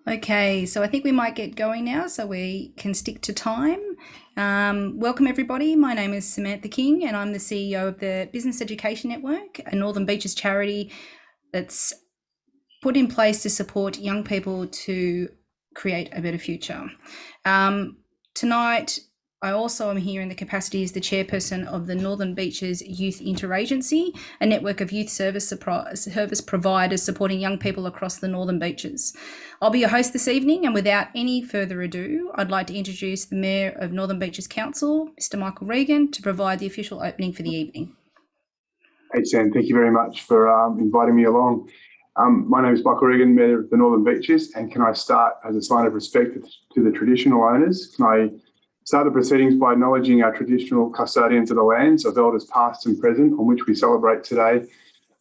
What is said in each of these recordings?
Okay, so I think we might get going now so we can stick to time. Welcome, everybody. My name is Samantha King, and I'm the CEO of the Business Education Network, a Northern Beaches charity that's put in place to support young people to create a better future. Tonight, I also am here in the capacity as the chairperson of the Northern Beaches Youth Interagency, a network of youth service providers supporting young people across the Northern Beaches. I'll be your host this evening, and without any further ado, I'd like to introduce the Mayor of Northern Beaches Council, Mr. Michael Regan, to provide the official opening for the evening. Hey, Sam, thank you very much for inviting me along. My name is Michael Regan, Mayor of the Northern Beaches, and can I start as a sign of respect to the traditional owners? Can I start the proceedings by acknowledging our traditional custodians of the lands, of elders past and present, on which we celebrate today,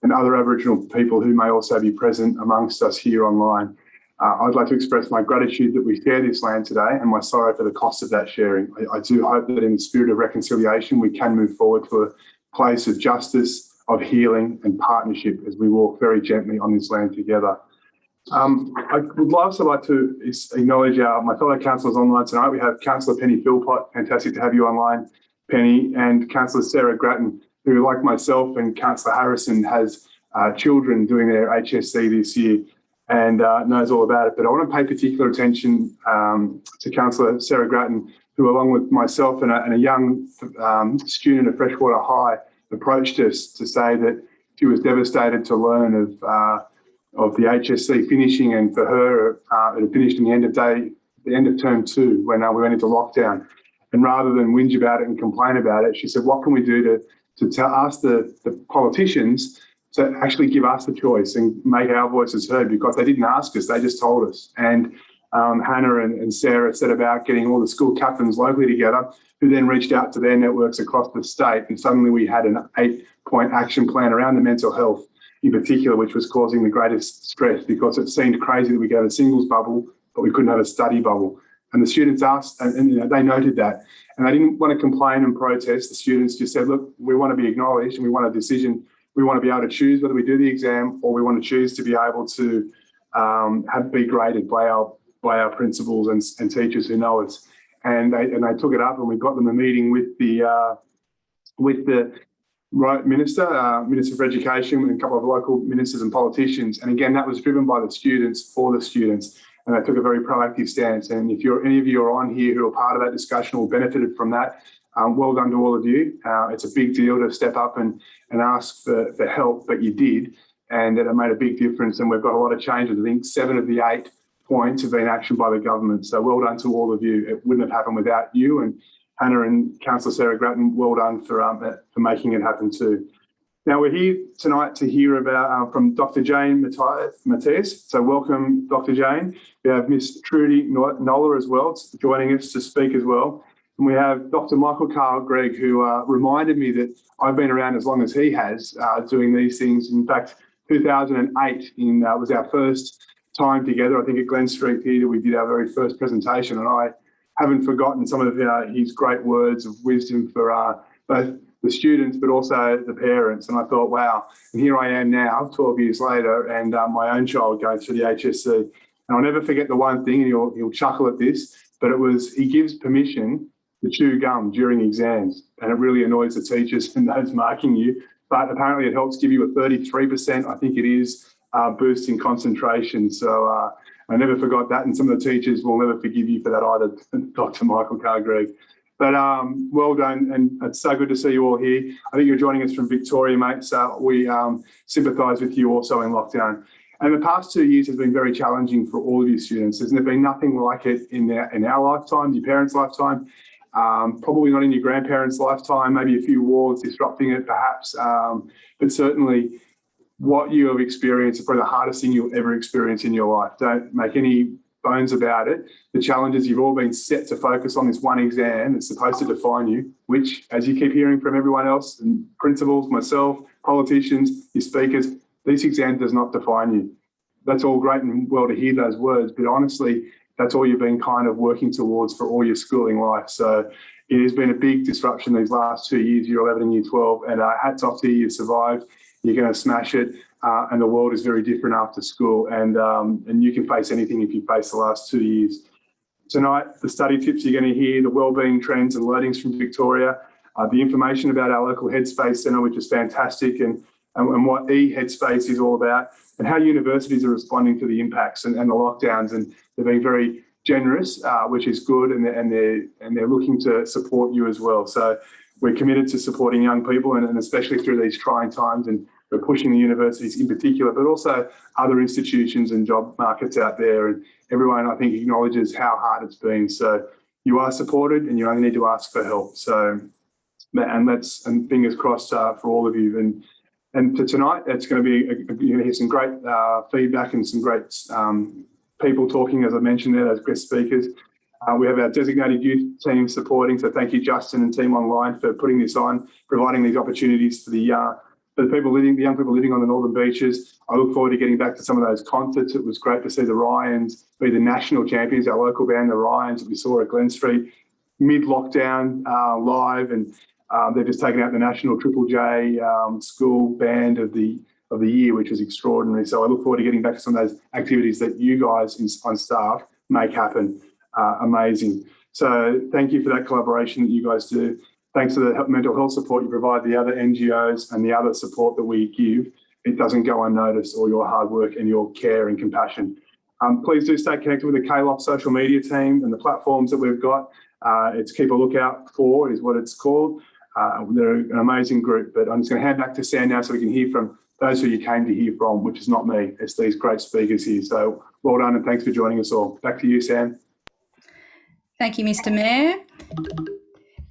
and other Aboriginal people who may also be present amongst us here online. I'd like to express my gratitude that we share this land today and my sorrow for the cost of that sharing. I do hope that in the spirit of reconciliation, we can move forward to a place of justice, of healing and partnership as we walk very gently on this land together. I would also like to acknowledge my fellow councillors online tonight. We have Councillor Penny Philpott, fantastic to have you online, Penny, and Councillor Sarah Grattan, who, like myself and Councillor Harrison, has children doing their HSC this year and knows all about it. But I want to pay particular attention to Councillor Sarah Grattan, who, along with myself and a young student at Freshwater High, approached us to say that she was devastated to learn of the HSC finishing, and for her, it had finished in the end of term 2 when we went into lockdown. And rather than whinge about it and complain about it, she said, "What can we do to ask the politicians to actually give us the choice and make our voices heard?" Because they didn't ask us; they just told us. And Hannah and Sarah set about getting all the school captains locally together, who then reached out to their networks across the state, and suddenly we had an 8-point action plan around the mental health in particular, which was causing the greatest stress, because it seemed crazy that we could have a singles bubble, but we couldn't have a study bubble. And the students asked, and they noted that, and they didn't want to complain and protest. The students just said, "Look, we want to be acknowledged, and we want a decision. We want to be able to choose whether we do the exam, or we want to choose to be able to be graded by our principals and teachers who know us." And they took it up, and we got them a meeting with the right Minister for Education, and a couple of local ministers and politicians. And again, that was driven by the students for the students, and they took a very proactive stance. And if any of you are on here who are part of that discussion or benefited from that, well done to all of you. It's a big deal to step up and ask for help, but you did, and it made a big difference. And we've got a lot of changes. I think 7 of the 8 points have been actioned by the government. So well done to all of you. It wouldn't have happened without you. And Hannah and Councillor Sarah Grattan, well done for making it happen too. Now, we're here tonight to hear about from Dr. Jane Matteis. So welcome, Dr. Jane. We have Miss Trudy Noller as well, joining us to speak as well. And we have Dr. Michael Carr-Gregg, who reminded me that I've been around as long as he has doing these things. In fact, 2008 was our first time together, I think at Glen Street Theatre, we did our very first presentation, and I haven't forgotten some of his great words of wisdom for both the students but also the parents. And I thought, wow, and here I am now, 12 years later, and my own child going through the HSC. And I'll never forget the one thing, and he'll chuckle at this, but it was he gives permission to chew gum during exams, and it really annoys the teachers and those marking you. But apparently it helps give you a 33%, I think it is, boost in concentration. So I never forgot that, and some of the teachers will never forgive you for that either, Dr. Michael Carr-Gregg. But well done, and it's so good to see you all here. I think you're joining us from Victoria, mate, so we sympathise with you also in lockdown. And the past 2 years have been very challenging for all of you students. There's been nothing like it in our lifetime, your parents' lifetime, probably not in your grandparents' lifetime, maybe a few wars disrupting it perhaps, but certainly what you have experienced is probably the hardest thing you'll ever experience in your life. Don't make any bones about it. The challenges, you've all been set to focus on this one exam that's supposed to define you, which, as you keep hearing from everyone else, and principals, myself, politicians, your speakers, this exam does not define you. That's all great and well to hear those words, but honestly, that's all you've been kind of working towards for all your schooling life. So it has been a big disruption these last 2 years, year 11 and year 12, and hats off to you, you survived. You're going to smash it. and the world is very different after school, and you can face anything if you face the last 2 years. Tonight, the study tips you're going to hear, the wellbeing trends and learnings from Victoria, the information about our local Headspace Centre, which is fantastic, and what Headspace is all about, and how universities are responding to the impacts and the lockdowns, and they're being very generous, which is good, and they're looking to support you as well. So we're committed to supporting young people, and especially through these trying times, and we're pushing the universities in particular, but also other institutions and job markets out there. And everyone, I think, acknowledges how hard it's been. So you are supported, and you only need to ask for help. So, and fingers crossed for all of you. And for tonight, it's going to be, you're going to hear some great feedback and some great people talking, as I mentioned there, as guest speakers. We have our designated youth team supporting. So thank you, Justin and team online, for putting this on, providing these opportunities for the young people living on the Northern Beaches. I look forward to getting back to some of those concerts. It was great to see the Ryans be the national champions, our local band, the Ryans, that we saw at Glen Street mid-lockdown live, and they've just taken out the national Triple J school band of the year, which was extraordinary. So I look forward to getting back to some of those activities that you guys on staff make happen. Amazing. So thank you for that collaboration that you guys do. Thanks to the mental health support you provide the other NGOs and the other support that we give. It doesn't go unnoticed, all your hard work and your care and compassion. Please do stay connected with the KLOP social media team and the platforms that we've got. It's Keep a Lookout For is what it's called. They're an amazing group, but I'm just going to hand back to Sam now so we can hear from those who you came to hear from, which is not me. It's these great speakers here. So well done, and thanks for joining us all. Back to you, Sam. Thank you, Mr. Mayor.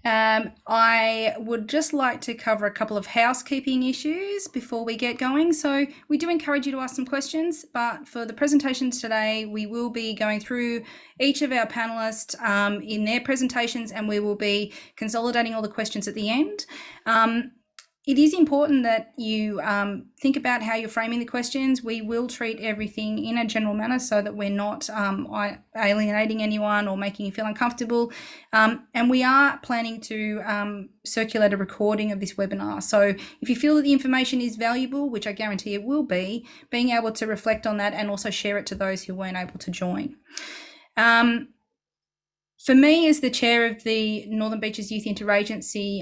I would just like to cover a couple of housekeeping issues before we get going. So we do encourage you to ask some questions, but for the presentations today, we will be going through each of our panelists in their presentations, and we will be consolidating all the questions at the end. It is important that you think about how you're framing the questions. We will treat everything in a general manner so that we're not alienating anyone or making you feel uncomfortable. And we are planning to circulate a recording of this webinar. So if you feel that the information is valuable, which I guarantee it will be, being able to reflect on that and also share it to those who weren't able to join. For me, as the chair of the Northern Beaches Youth Interagency,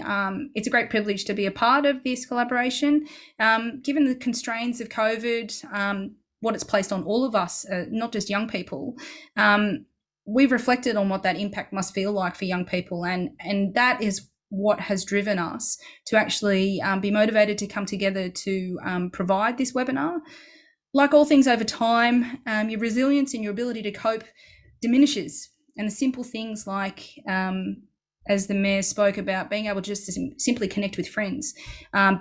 it's a great privilege to be a part of this collaboration. Given the constraints of COVID, what it's placed on all of us, not just young people, we've reflected on what that impact must feel like for young people, and that is what has driven us to actually be motivated to come together to provide this webinar. Like all things over time, your resilience and your ability to cope diminishes. And the simple things like, as the Mayor spoke about, being able just to simply connect with friends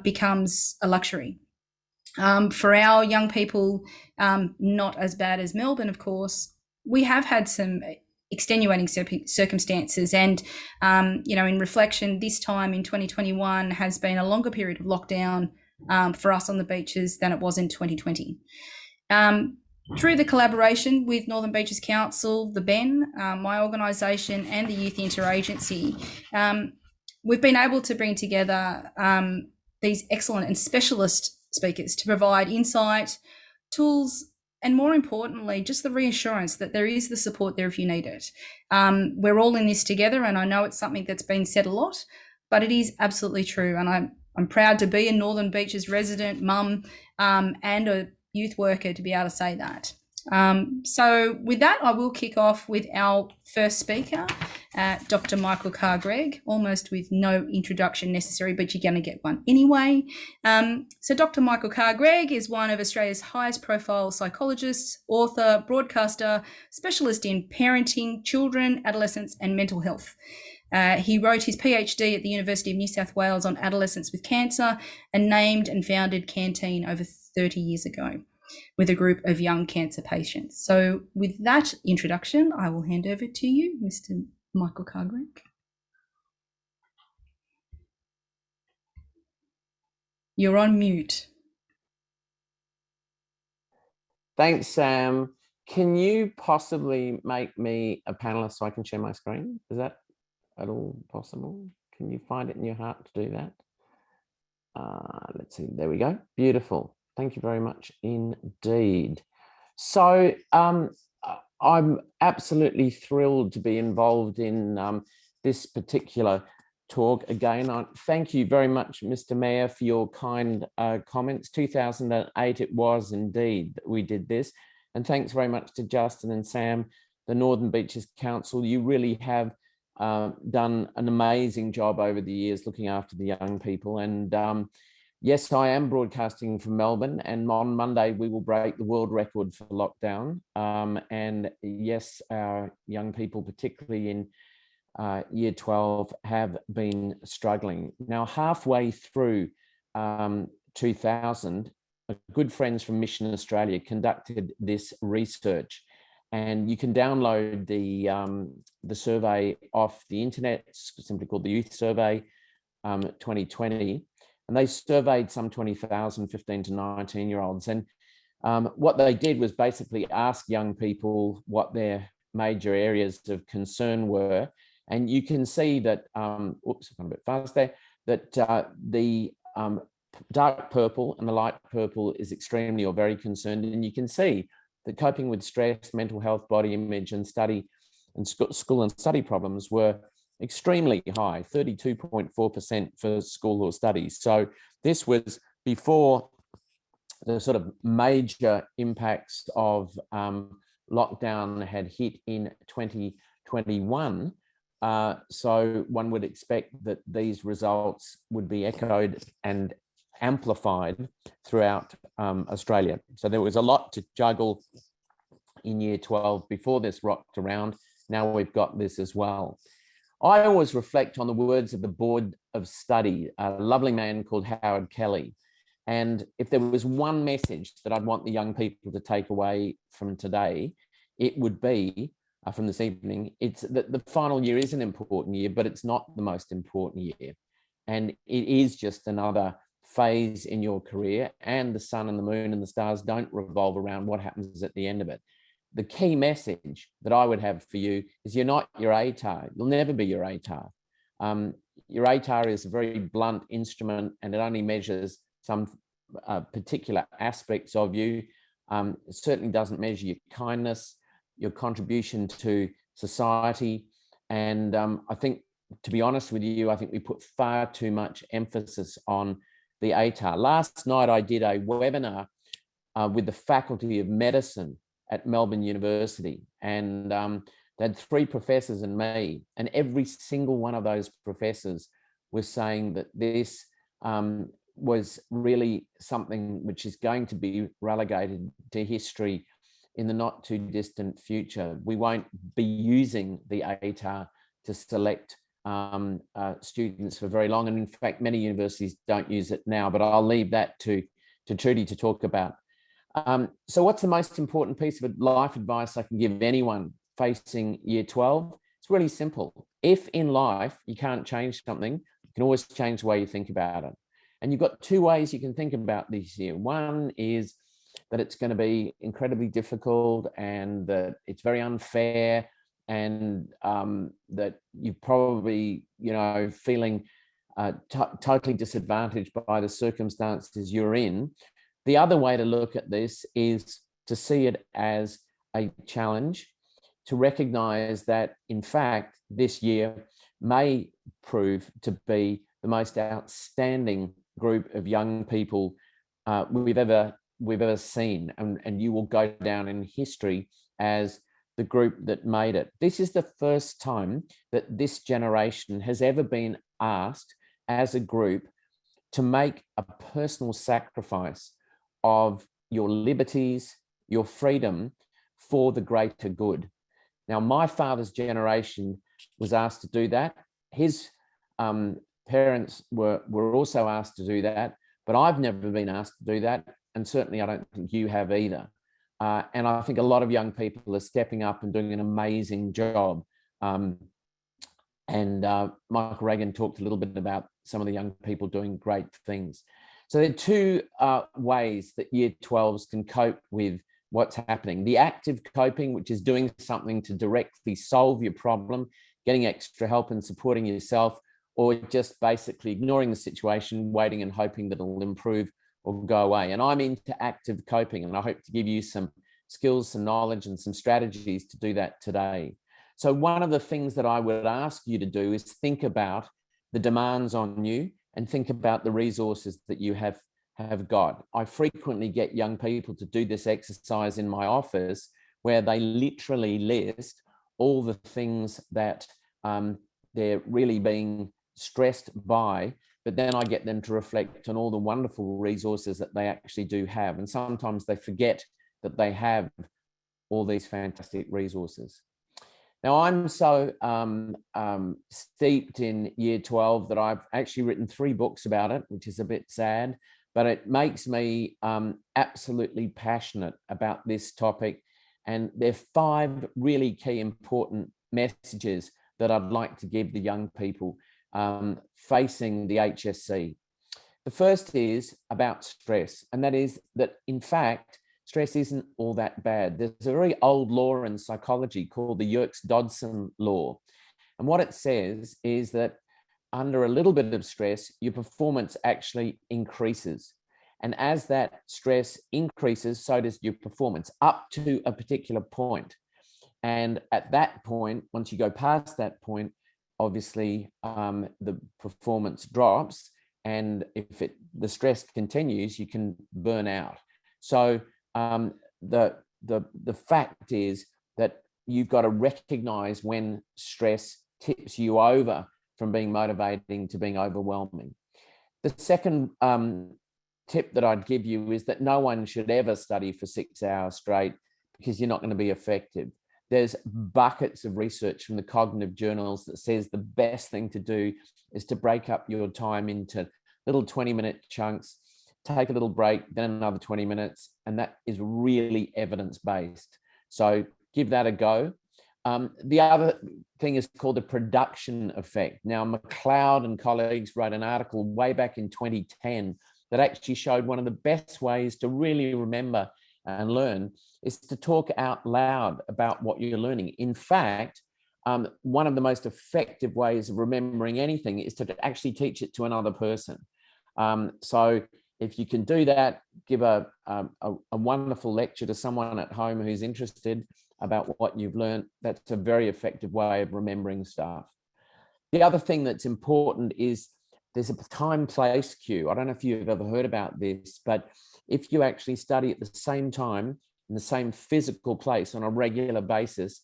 becomes a luxury. For our young people, not as bad as Melbourne, of course, we have had some extenuating circumstances. And, in reflection, this time in 2021 has been a longer period of lockdown for us on the beaches than it was in 2020. Through the collaboration with Northern Beaches Council, the BEN, my organisation, and the Youth Interagency, we've been able to bring together these excellent and specialist speakers to provide insight, tools, and more importantly, just the reassurance that there is the support there if you need it. We're all in this together, and I know it's something that's been said a lot, but it is absolutely true. And I'm proud to be a Northern Beaches resident, mum, and a youth worker to be able to say that. So with that, I will kick off with our first speaker, Dr. Michael Carr-Gregg, almost with no introduction necessary, but you're going to get one anyway. So Dr. Michael Carr-Gregg is one of Australia's highest profile psychologists, author, broadcaster, specialist in parenting, children, adolescents, and mental health. He wrote his PhD at the University of New South Wales on adolescents with cancer and named and founded Canteen over 30 years ago with a group of young cancer patients. So with that introduction, I will hand over to you, Mr. Michael Carr-Gregg. You're on mute. Thanks, Sam. Can you possibly make me a panelist so I can share my screen? Is that at all possible? Can you find it in your heart to do that? Let's see. There we go. Beautiful. Thank you very much indeed. So I'm absolutely thrilled to be involved in this particular talk. Again, I thank you very much, Mr. Mayor, for your kind comments. 2008 it was indeed that we did this. And thanks very much to Justin and Sam, the Northern Beaches Council. You really have done an amazing job over the years looking after the young people. And yes, I am broadcasting from Melbourne, and on Monday we will break the world record for lockdown. And yes, our young people, particularly in year 12, have been struggling. Now, halfway through 2000, good friends from Mission Australia conducted this research, and you can download the survey off the internet. It's simply called the Youth Survey 2020, and they surveyed some 20,000 15 to 19-year-olds. And what they did was basically ask young people what their major areas of concern were. And you can see that, oops, I've gone a bit fast there, that the dark purple and the light purple is extremely or very concerned. And you can see that coping with stress, mental health, body image, and study and school and study problems were extremely high, 32.4% for school or studies. So this was before the sort of major impacts of lockdown had hit in 2021. So one would expect that these results would be echoed and amplified throughout Australia. So there was a lot to juggle in year 12 before this rocked around. Now we've got this as well. I always reflect on the words of the Board of Study, a lovely man called Howard Kelly. And if there was one message that I'd want the young people to take away from today, it would be, from this evening, it's that the final year is an important year, but it's not the most important year. And it is just another phase in your career, and the sun and the moon and the stars don't revolve around what happens at the end of it. The key message that I would have for you is you're not your ATAR. You'll never be your ATAR. Your ATAR is a very blunt instrument, and it only measures some particular aspects of you. It certainly doesn't measure your kindness, your contribution to society. And I think, to be honest with you, I think we put far too much emphasis on the ATAR. Last night, I did a webinar with the Faculty of Medicine at Melbourne University, and they had 3 professors and me, and every single one of those professors was saying that this was really something which is going to be relegated to history in the not too distant future. We won't be using the ATAR to select students for very long. And in fact, many universities don't use it now, but I'll leave that to Trudy to talk about. So what's the most important piece of life advice I can give anyone facing year 12? It's really simple. If in life you can't change something, you can always change the way you think about it. And you've got 2 ways you can think about this year. One is that it's going to be incredibly difficult, and that it's very unfair, and that you're probably, feeling totally disadvantaged by the circumstances you're in. The other way to look at this is to see it as a challenge, to recognize that, in fact, this year may prove to be the most outstanding group of young people we've ever seen, and you will go down in history as the group that made it. This is the first time that this generation has ever been asked as a group to make a personal sacrifice of your liberties, your freedom, for the greater good. Now, my father's generation was asked to do that. His parents were also asked to do that, but I've never been asked to do that, and certainly I don't think you have either. And I think a lot of young people are stepping up and doing an amazing job. Michael Regan talked a little bit about some of the young people doing great things. So there are 2 ways that year 12s can cope with what's happening. The active coping, which is doing something to directly solve your problem, getting extra help and supporting yourself, or just basically ignoring the situation, waiting and hoping that it'll improve or go away. And I'm into active coping, and I hope to give you some skills, some knowledge, and some strategies to do that today. So one of the things that I would ask you to do is think about the demands on you and think about the resources that you have got. I frequently get young people to do this exercise in my office, where they literally list all the things that they're really being stressed by, but then I get them to reflect on all the wonderful resources that they actually do have. And sometimes they forget that they have all these fantastic resources. Now, I'm so steeped in year 12 that I've actually written 3 books about it, which is a bit sad, but it makes me absolutely passionate about this topic. And there are 5 really key important messages that I'd like to give the young people facing the HSC. The first is about stress, and that is that, in fact, stress isn't all that bad. There's a very old law in psychology called the Yerkes-Dodson law. And what it says is that under a little bit of stress, your performance actually increases. And as that stress increases, so does your performance up to a particular point. And at that point, once you go past that point, obviously the performance drops. And if the stress continues, you can burn out. So the fact is that you've got to recognize when stress tips you over from being motivating to being overwhelming. The second tip that I'd give you is that no one should ever study for 6 hours straight, because you're not going to be effective. There's buckets of research from the cognitive journals that says the best thing to do is to break up your time into little 20-minute chunks, take a little break, then another 20 minutes, and that is really evidence-based. So give that a go. The other thing is called the production effect. Now, McLeod and colleagues wrote an article way back in 2010 that actually showed one of the best ways to really remember and learn is to talk out loud about what you're learning. In fact, one of the most effective ways of remembering anything is to actually teach it to another person. So if you can do that, give a wonderful lecture to someone at home who's interested about what you've learned. That's a very effective way of remembering stuff. The other thing that's important is there's a time-place cue. I don't know if you've ever heard about this, but if you actually study at the same time in the same physical place on a regular basis,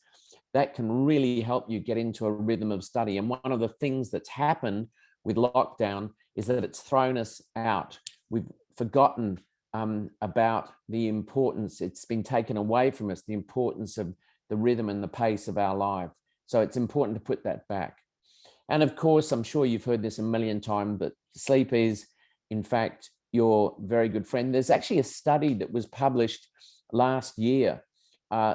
that can really help you get into a rhythm of study. And one of the things that's happened with lockdown is that it's thrown us out. We've forgotten about the importance. It's been taken away from us, the importance of the rhythm and the pace of our life. So it's important to put that back. And of course, I'm sure you've heard this a million times, but sleep is, in fact, your very good friend. There's actually a study that was published last year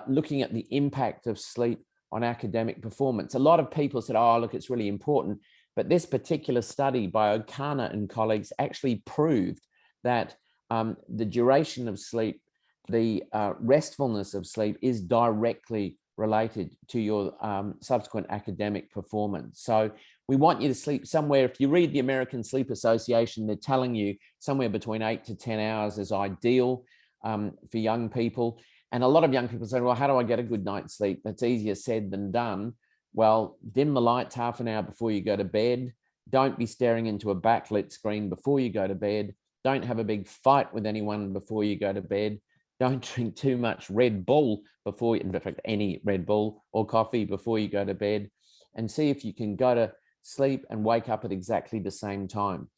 looking at the impact of sleep on academic performance. A lot of people said, oh, look, it's really important. But this particular study by O'Connor and colleagues actually proved that the duration of sleep, the restfulness of sleep is directly related to your subsequent academic performance. So we want you to sleep somewhere. If you read the American Sleep Association, they're telling you somewhere between 8 to 10 hours is ideal for young people. And a lot of young people say, well, how do I get a good night's sleep? That's easier said than done. Well, dim the lights half an hour before you go to bed. Don't be staring into a backlit screen before you go to bed. Don't have a big fight with anyone before you go to bed. Don't drink too much Red Bull before, in fact, any Red Bull or coffee before you go to bed, and see if you can go to sleep and wake up at exactly the same time.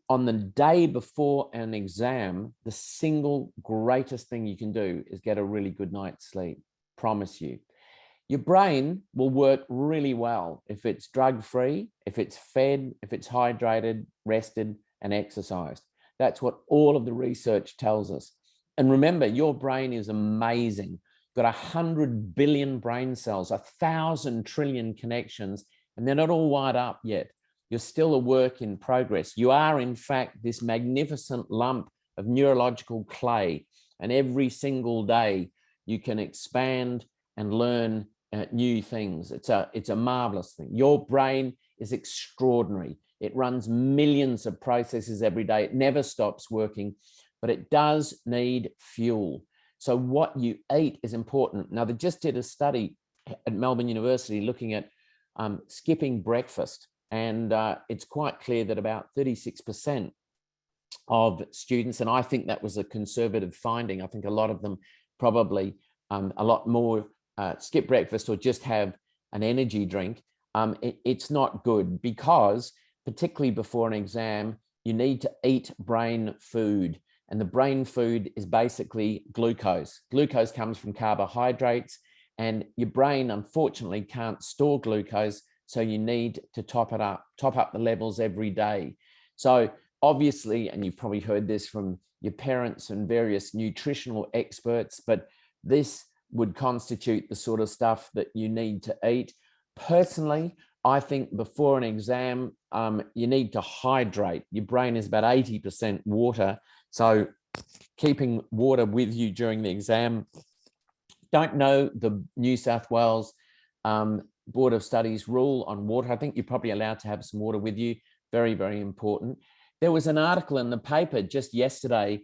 On the day before an exam, the single greatest thing you can do is get a really good night's sleep. Promise you. Your brain will work really well if it's drug-free, if it's fed, if it's hydrated, rested, and exercised. That's what all of the research tells us. And remember, your brain is amazing. Got 100 billion brain cells, 1,000 trillion connections, and they're not all wired up yet. You're still a work in progress. You are, in fact, this magnificent lump of neurological clay. And every single day, you can expand and learn new things. It's a marvelous thing. Your brain is extraordinary. It runs millions of processes every day. It never stops working. but it does need fuel. So what you eat is important. Now, they just did a study at Melbourne University looking at skipping breakfast. And it's quite clear that about 36% of students, and I think that was a conservative finding. I think a lot of them probably a lot more skip breakfast or just have an energy drink. It's not good because, particularly before an exam, you need to eat brain food. And the brain food is basically glucose. Glucose comes from carbohydrates, and your brain, unfortunately, can't store glucose. So you need to top up the levels every day. So obviously, and you've probably heard this from your parents and various nutritional experts, but this would constitute the sort of stuff that you need to eat. Personally, I think before an exam, you need to hydrate. Your brain is about 80% water. So keeping water with you during the exam. Don't know the New South Wales Board of Studies rule on water. I think you're probably allowed to have some water with you. Very, very important. There was an article in the paper just yesterday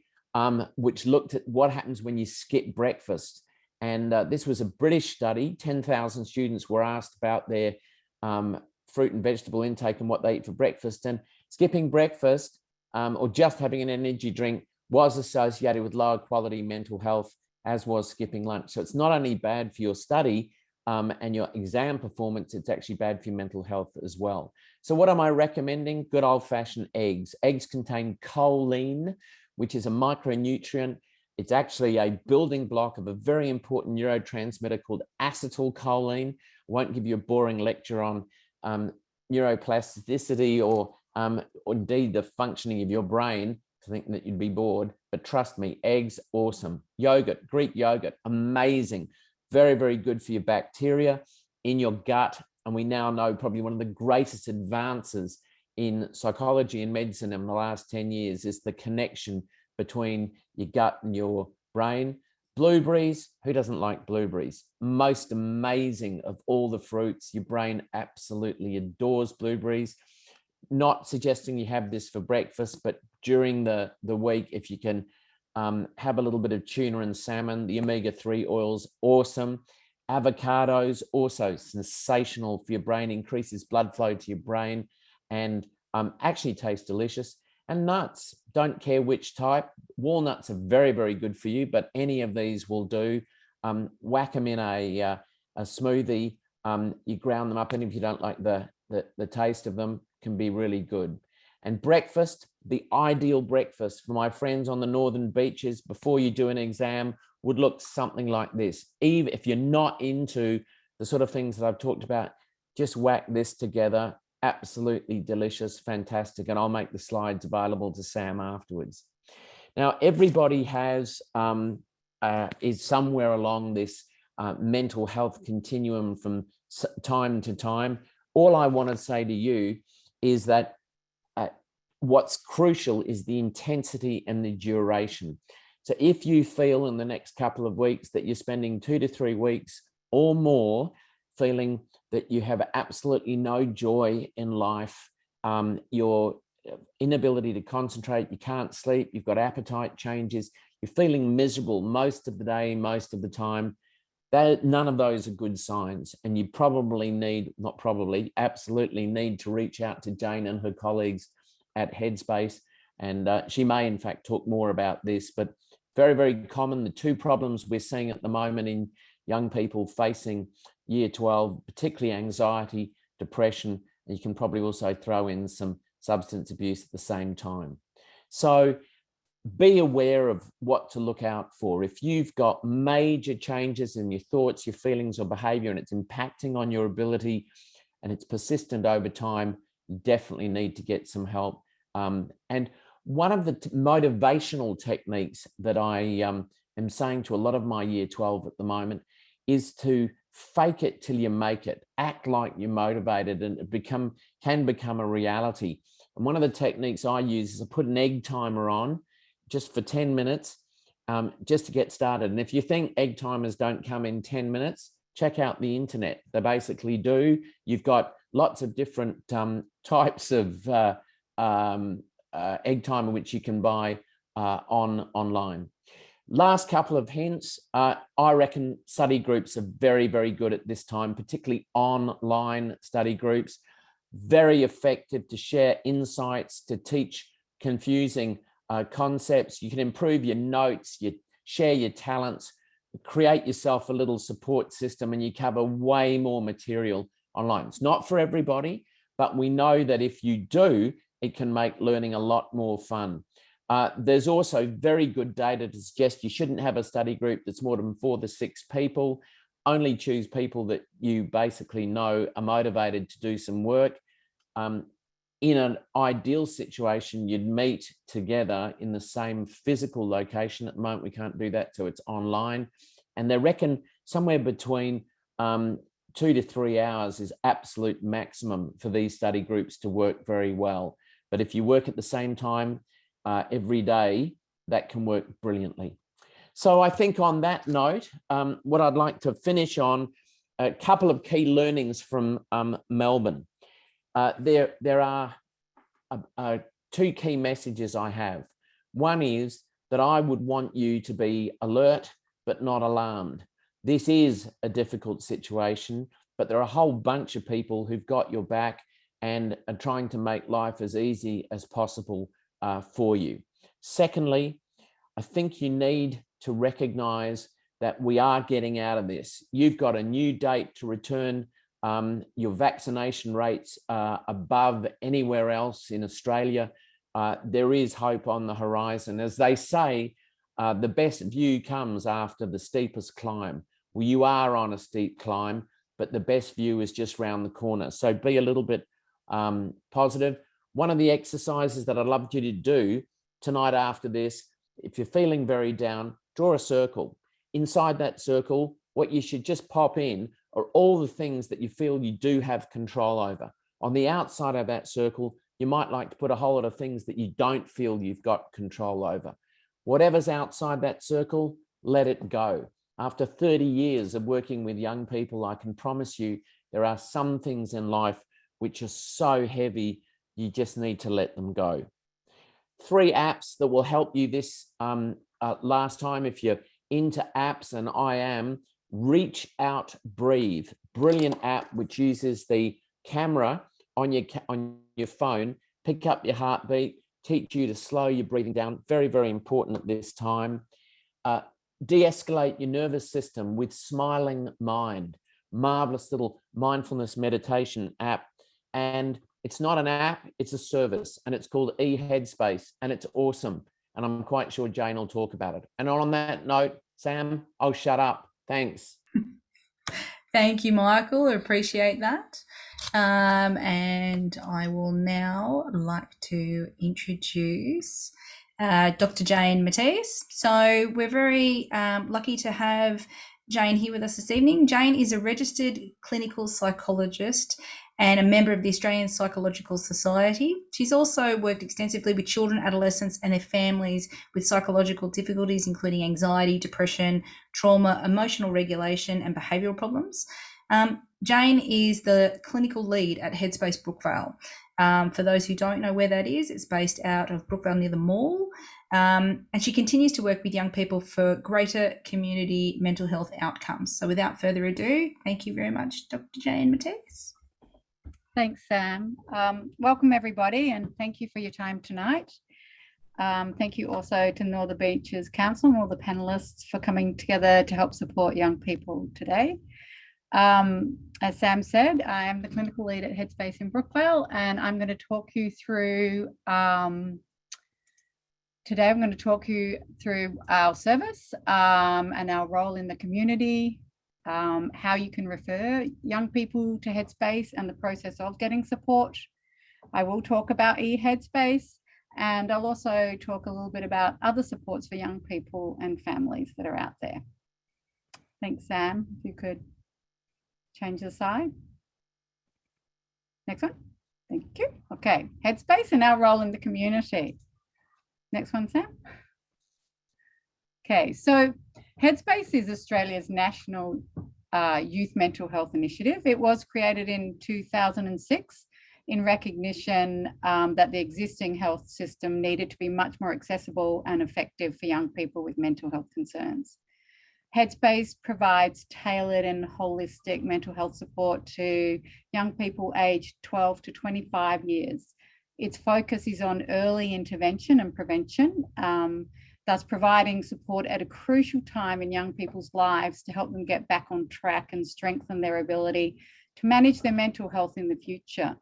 which looked at what happens when you skip breakfast. And this was a British study. 10,000 students were asked about their fruit and vegetable intake and what they eat for breakfast. And skipping breakfast or just having an energy drink was associated with lower quality mental health, as was skipping lunch. So it's not only bad for your study and your exam performance, it's actually bad for your mental health as well. So what am I recommending? Good old-fashioned eggs. Eggs contain choline, which is a micronutrient. It's actually a building block of a very important neurotransmitter called acetylcholine. I won't give you a boring lecture on neuroplasticity or indeed the functioning of your brain. I think that you'd be bored, but trust me, eggs, awesome. Yogurt, Greek yogurt, amazing. Very, very good for your bacteria in your gut. And we now know probably one of the greatest advances in psychology and medicine in the last 10 years is the connection between your gut and your brain. Blueberries, who doesn't like blueberries? Most amazing of all the fruits. Your brain absolutely adores blueberries. Not suggesting you have this for breakfast, but during the week, if you can have a little bit of tuna and salmon, the omega-3 oils, awesome. Avocados, also sensational for your brain, increases blood flow to your brain and actually taste delicious. And nuts, don't care which type. Walnuts are very, very good for you, but any of these will do. Whack them in a smoothie. You ground them up, and if you don't like the taste of them, can be really good. And breakfast, the ideal breakfast for my friends on the northern beaches before you do an exam would look something like this. Even if you're not into the sort of things that I've talked about, just whack this together. Absolutely delicious, fantastic. And I'll make the slides available to Sam afterwards. Now, everybody has is somewhere along this mental health continuum from time to time. All I want to say to you is that what's crucial is the intensity and the duration. So if you feel in the next couple of weeks that you're spending 2 to 3 weeks or more feeling that you have absolutely no joy in life, your inability to concentrate, you can't sleep, you've got appetite changes, you're feeling miserable most of the day, most of the time, none of those are good signs. And you probably need, not probably, absolutely need to reach out to Jane and her colleagues at Headspace. And she may, in fact, talk more about this, but very, very common. The two problems we're seeing at the moment in young people facing year 12, particularly anxiety, depression, and you can probably also throw in some substance abuse at the same time. So be aware of what to look out for. If you've got major changes in your thoughts, your feelings or behavior, and it's impacting on your ability and it's persistent over time, you definitely need to get some help. And one of the motivational techniques that I am saying to a lot of my year 12 at the moment is to fake it till you make it. Act like you're motivated, and it can become a reality. And one of the techniques I use is to put an egg timer on just for 10 minutes, just to get started. And if you think egg timers don't come in 10 minutes, check out the internet. They basically do. You've got lots of different types of egg timer which you can buy online. Last couple of hints. I reckon study groups are very, very good at this time, particularly online study groups. Very effective to share insights, to teach confusing concepts. You can improve your notes, you share your talents, create yourself a little support system, and you cover way more material online. It's not for everybody, but we know that if you do, it can make learning a lot more fun. There's also very good data to suggest you shouldn't have a study group that's more than 4 to 6 people. Only choose people that you basically know are motivated to do some work. In an ideal situation, you'd meet together in the same physical location. At the moment, we can't do that, so it's online. And they reckon somewhere between 2 to 3 hours is absolute maximum for these study groups to work very well. But if you work at the same time every day, that can work brilliantly. So I think on that note, what I'd like to finish on, a couple of key learnings from Melbourne. There are 2 key messages I have. One is that I would want you to be alert, but not alarmed. This is a difficult situation, but there are a whole bunch of people who've got your back and are trying to make life as easy as possible for you. Secondly, I think you need to recognize that we are getting out of this. You've got a new date to return. Your vaccination rates are above anywhere else in Australia. There is hope on the horizon. As they say, the best view comes after the steepest climb. Well, you are on a steep climb, but the best view is just round the corner. So be a little bit positive. One of the exercises that I'd love you to do tonight after this, if you're feeling very down, draw a circle. Inside that circle, what you should just pop in are all the things that you feel you do have control over. On the outside of that circle, you might like to put a whole lot of things that you don't feel you've got control over. Whatever's outside that circle, let it go. After 30 years of working with young people, I can promise you there are some things in life which are so heavy, you just need to let them go. 3 apps that will help you this last time, if you're into apps, and I am, Reach Out Breathe. Brilliant app which uses the camera on your phone, pick up your heartbeat, teach you to slow your breathing down. Very, very important at this time. De-escalate your nervous system with Smiling Mind. Marvelous little mindfulness meditation app. And it's not an app, it's a service, and it's called Headspace, and it's awesome. And I'm quite sure Jane will talk about it. And on that note, Sam, I'll shut up. Thanks. Thank you, Michael. I appreciate that. And I will now like to introduce Dr. Jane Matteis. So we're very lucky to have Jane here with us this evening. Jane is a registered clinical psychologist and a member of the Australian Psychological Society. She's also worked extensively with children, adolescents and their families with psychological difficulties, including anxiety, depression, trauma, emotional regulation and behavioural problems. Jane is the clinical lead at Headspace Brookvale. For those who don't know where that is, it's based out of Brookvale near the mall. And she continues to work with young people for greater community mental health outcomes. So without further ado, thank you very much, Dr. Jane Matteis. Thanks, Sam. Welcome, everybody, and thank you for your time tonight. Thank you also to Northern Beaches Council and all the panellists for coming together to help support young people today. As Sam said, I am the clinical lead at Headspace in Brookvale, and I'm going to talk you through, today I'm going to talk you through our service and our role in the community, how you can refer young people to Headspace and the process of getting support. I will talk about Headspace, and I'll also talk a little bit about other supports for young people and families that are out there. Thanks, Sam. If you could change the slide. Next one. Thank you. Okay, Headspace and our role in the community. Next one, Sam. Okay, so Headspace is Australia's national youth mental health initiative. It was created in 2006 in recognition that the existing health system needed to be much more accessible and effective for young people with mental health concerns. Headspace provides tailored and holistic mental health support to young people aged 12 to 25 years. Its focus is on early intervention and prevention, thus providing support at a crucial time in young people's lives to help them get back on track and strengthen their ability to manage their mental health in the future.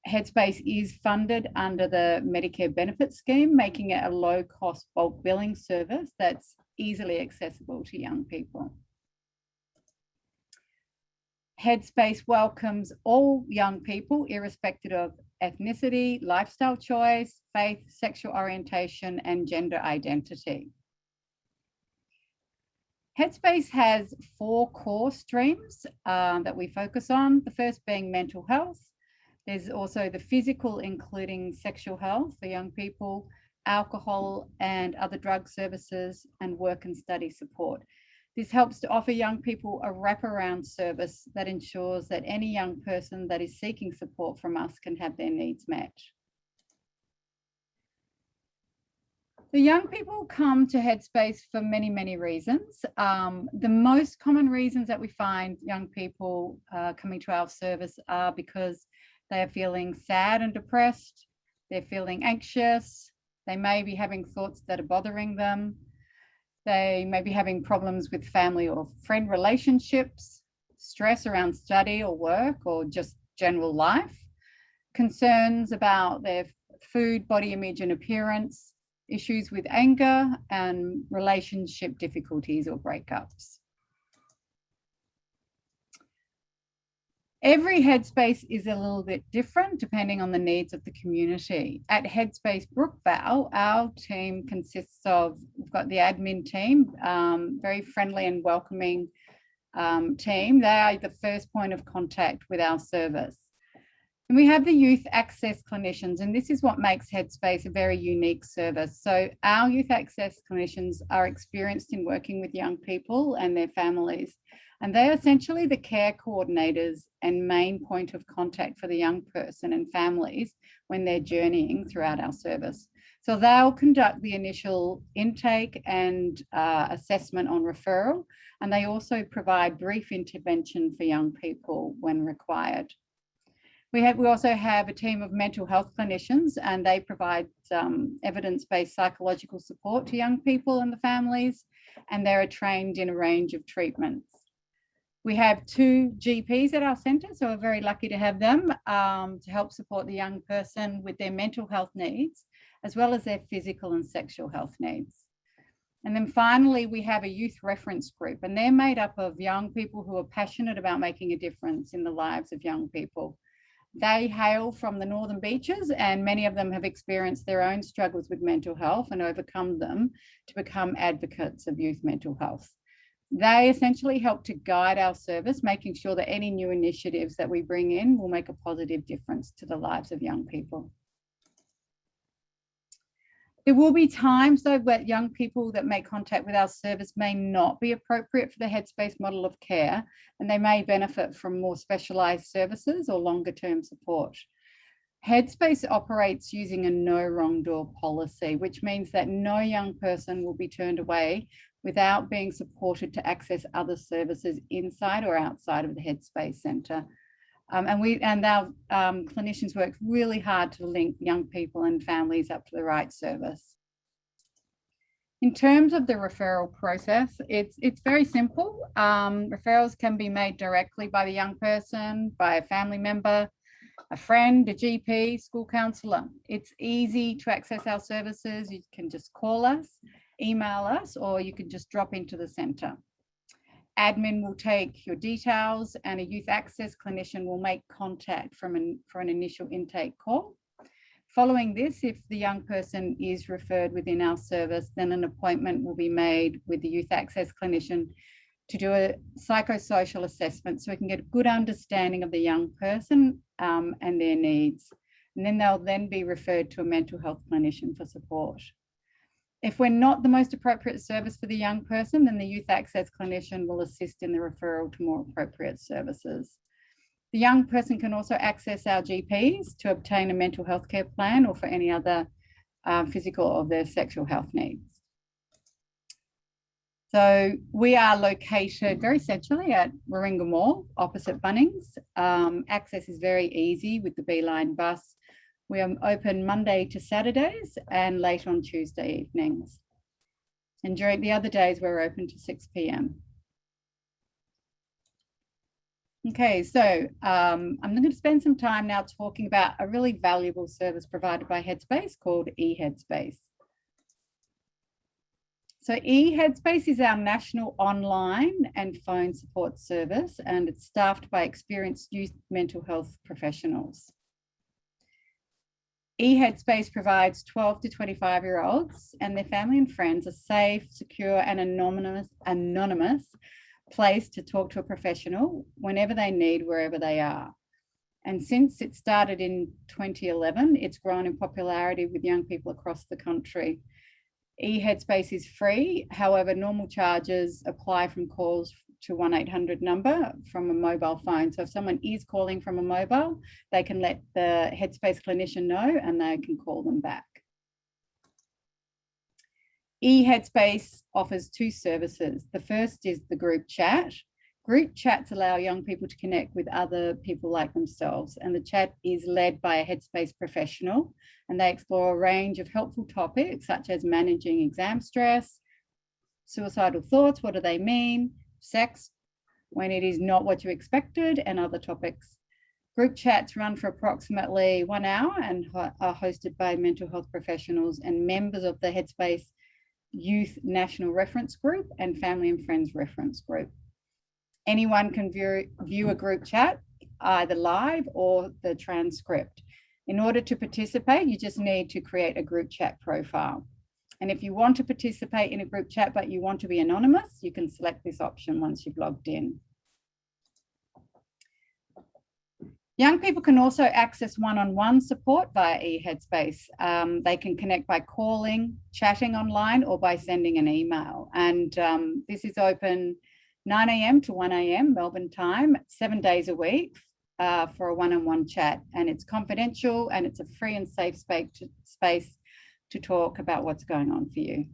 Headspace is funded under the Medicare benefit scheme, making it a low-cost bulk billing service that's easily accessible to young people. Headspace welcomes all young people, irrespective of ethnicity, lifestyle choice, faith, sexual orientation, and gender identity. Headspace has 4 core streams that we focus on, the first being mental health. There's also the physical, including sexual health for young people, alcohol and other drug services, and work and study support. This helps to offer young people a wraparound service that ensures that any young person that is seeking support from us can have their needs met. The young people come to Headspace for many, many reasons. The most common reasons that we find young people coming to our service are because they are feeling sad and depressed, they're feeling anxious, they may be having thoughts that are bothering them, they may be having problems with family or friend relationships, stress around study or work or just general life, concerns about their food, body image and appearance, issues with anger, and relationship difficulties or breakups. Every Headspace is a little bit different depending on the needs of the community. At Headspace Brookvale, our team consists of, we've got the admin team, very friendly and welcoming team. They are the first point of contact with our service. And we have the youth access clinicians, and this is what makes Headspace a very unique service. So our youth access clinicians are experienced in working with young people and their families, and they're essentially the care coordinators and main point of contact for the young person and families when they're journeying throughout our service. So they'll conduct the initial intake and assessment on referral, and they also provide brief intervention for young people when required. We also have a team of mental health clinicians, and they provide evidence-based psychological support to young people and the families, and they're trained in a range of treatments. We have 2 GPs at our centre, so we're very lucky to have them to help support the young person with their mental health needs, as well as their physical and sexual health needs. And then finally, we have a youth reference group, and they're made up of young people who are passionate about making a difference in the lives of young people. They hail from the Northern Beaches, and many of them have experienced their own struggles with mental health and overcome them to become advocates of youth mental health. They essentially help to guide our service, making sure that any new initiatives that we bring in will make a positive difference to the lives of young people. There will be times though where young people that make contact with our service may not be appropriate for the Headspace model of care, and they may benefit from more specialised services or longer term support. Headspace operates using a no wrong door policy, which means that no young person will be turned away without being supported to access other services inside or outside of the Headspace Centre. And our clinicians work really hard to link young people and families up to the right service. In terms of the referral process, it's very simple. Referrals can be made directly by the young person, by a family member, a friend, a GP, school counsellor. It's easy to access our services. You can just call us, email us, or you can just drop into the centre. Admin will take your details, and a youth access clinician will make contact for an initial intake call. Following this, if the young person is referred within our service, then an appointment will be made with the youth access clinician to do a psychosocial assessment so we can get a good understanding of the young person and their needs. And then they'll then be referred to a mental health clinician for support. If we're not the most appropriate service for the young person, then the youth access clinician will assist in the referral to more appropriate services. The young person can also access our GPs to obtain a mental health care plan or for any other physical or their sexual health needs. So we are located very centrally at Warringah Mall, opposite Bunnings. Access is very easy with the B-Line bus. We are open Monday to Saturdays and late on Tuesday evenings. And during the other days, we're open to 6 p.m. Okay, so I'm going to spend some time now talking about a really valuable service provided by Headspace called eHeadspace. So eHeadspace is our national online and phone support service, and it's staffed by experienced youth mental health professionals. eHeadspace provides 12 to 25-year-olds and their family and friends a safe, secure, and anonymous place to talk to a professional whenever they need, wherever they are. And since it started in 2011, it's grown in popularity with young people across the country. eHeadspace is free. However, normal charges apply from calls to 1-800 number from a mobile phone. So if someone is calling from a mobile, they can let the Headspace clinician know and they can call them back. eHeadspace offers two services. The first is the group chat. Group chats allow young people to connect with other people like themselves, and the chat is led by a Headspace professional, and they explore a range of helpful topics such as managing exam stress, suicidal thoughts, what do they mean, sex, when it is not what you expected, and other topics. Group chats run for approximately 1 hour and are hosted by mental health professionals and members of the Headspace Youth National Reference Group and Family and Friends Reference Group. Anyone can view a group chat, either live or the transcript. In order to participate, you just need to create a group chat profile. And if you want to participate in a group chat, but you want to be anonymous, you can select this option once you've logged in. Young people can also access one-on-one support via eHeadspace. They can connect by calling, chatting online, or by sending an email. And this is open 9 a.m. to 1 a.m. Melbourne time, 7 days a week for a one-on-one chat. And it's confidential and it's a free and safe space to talk about what's going on for you.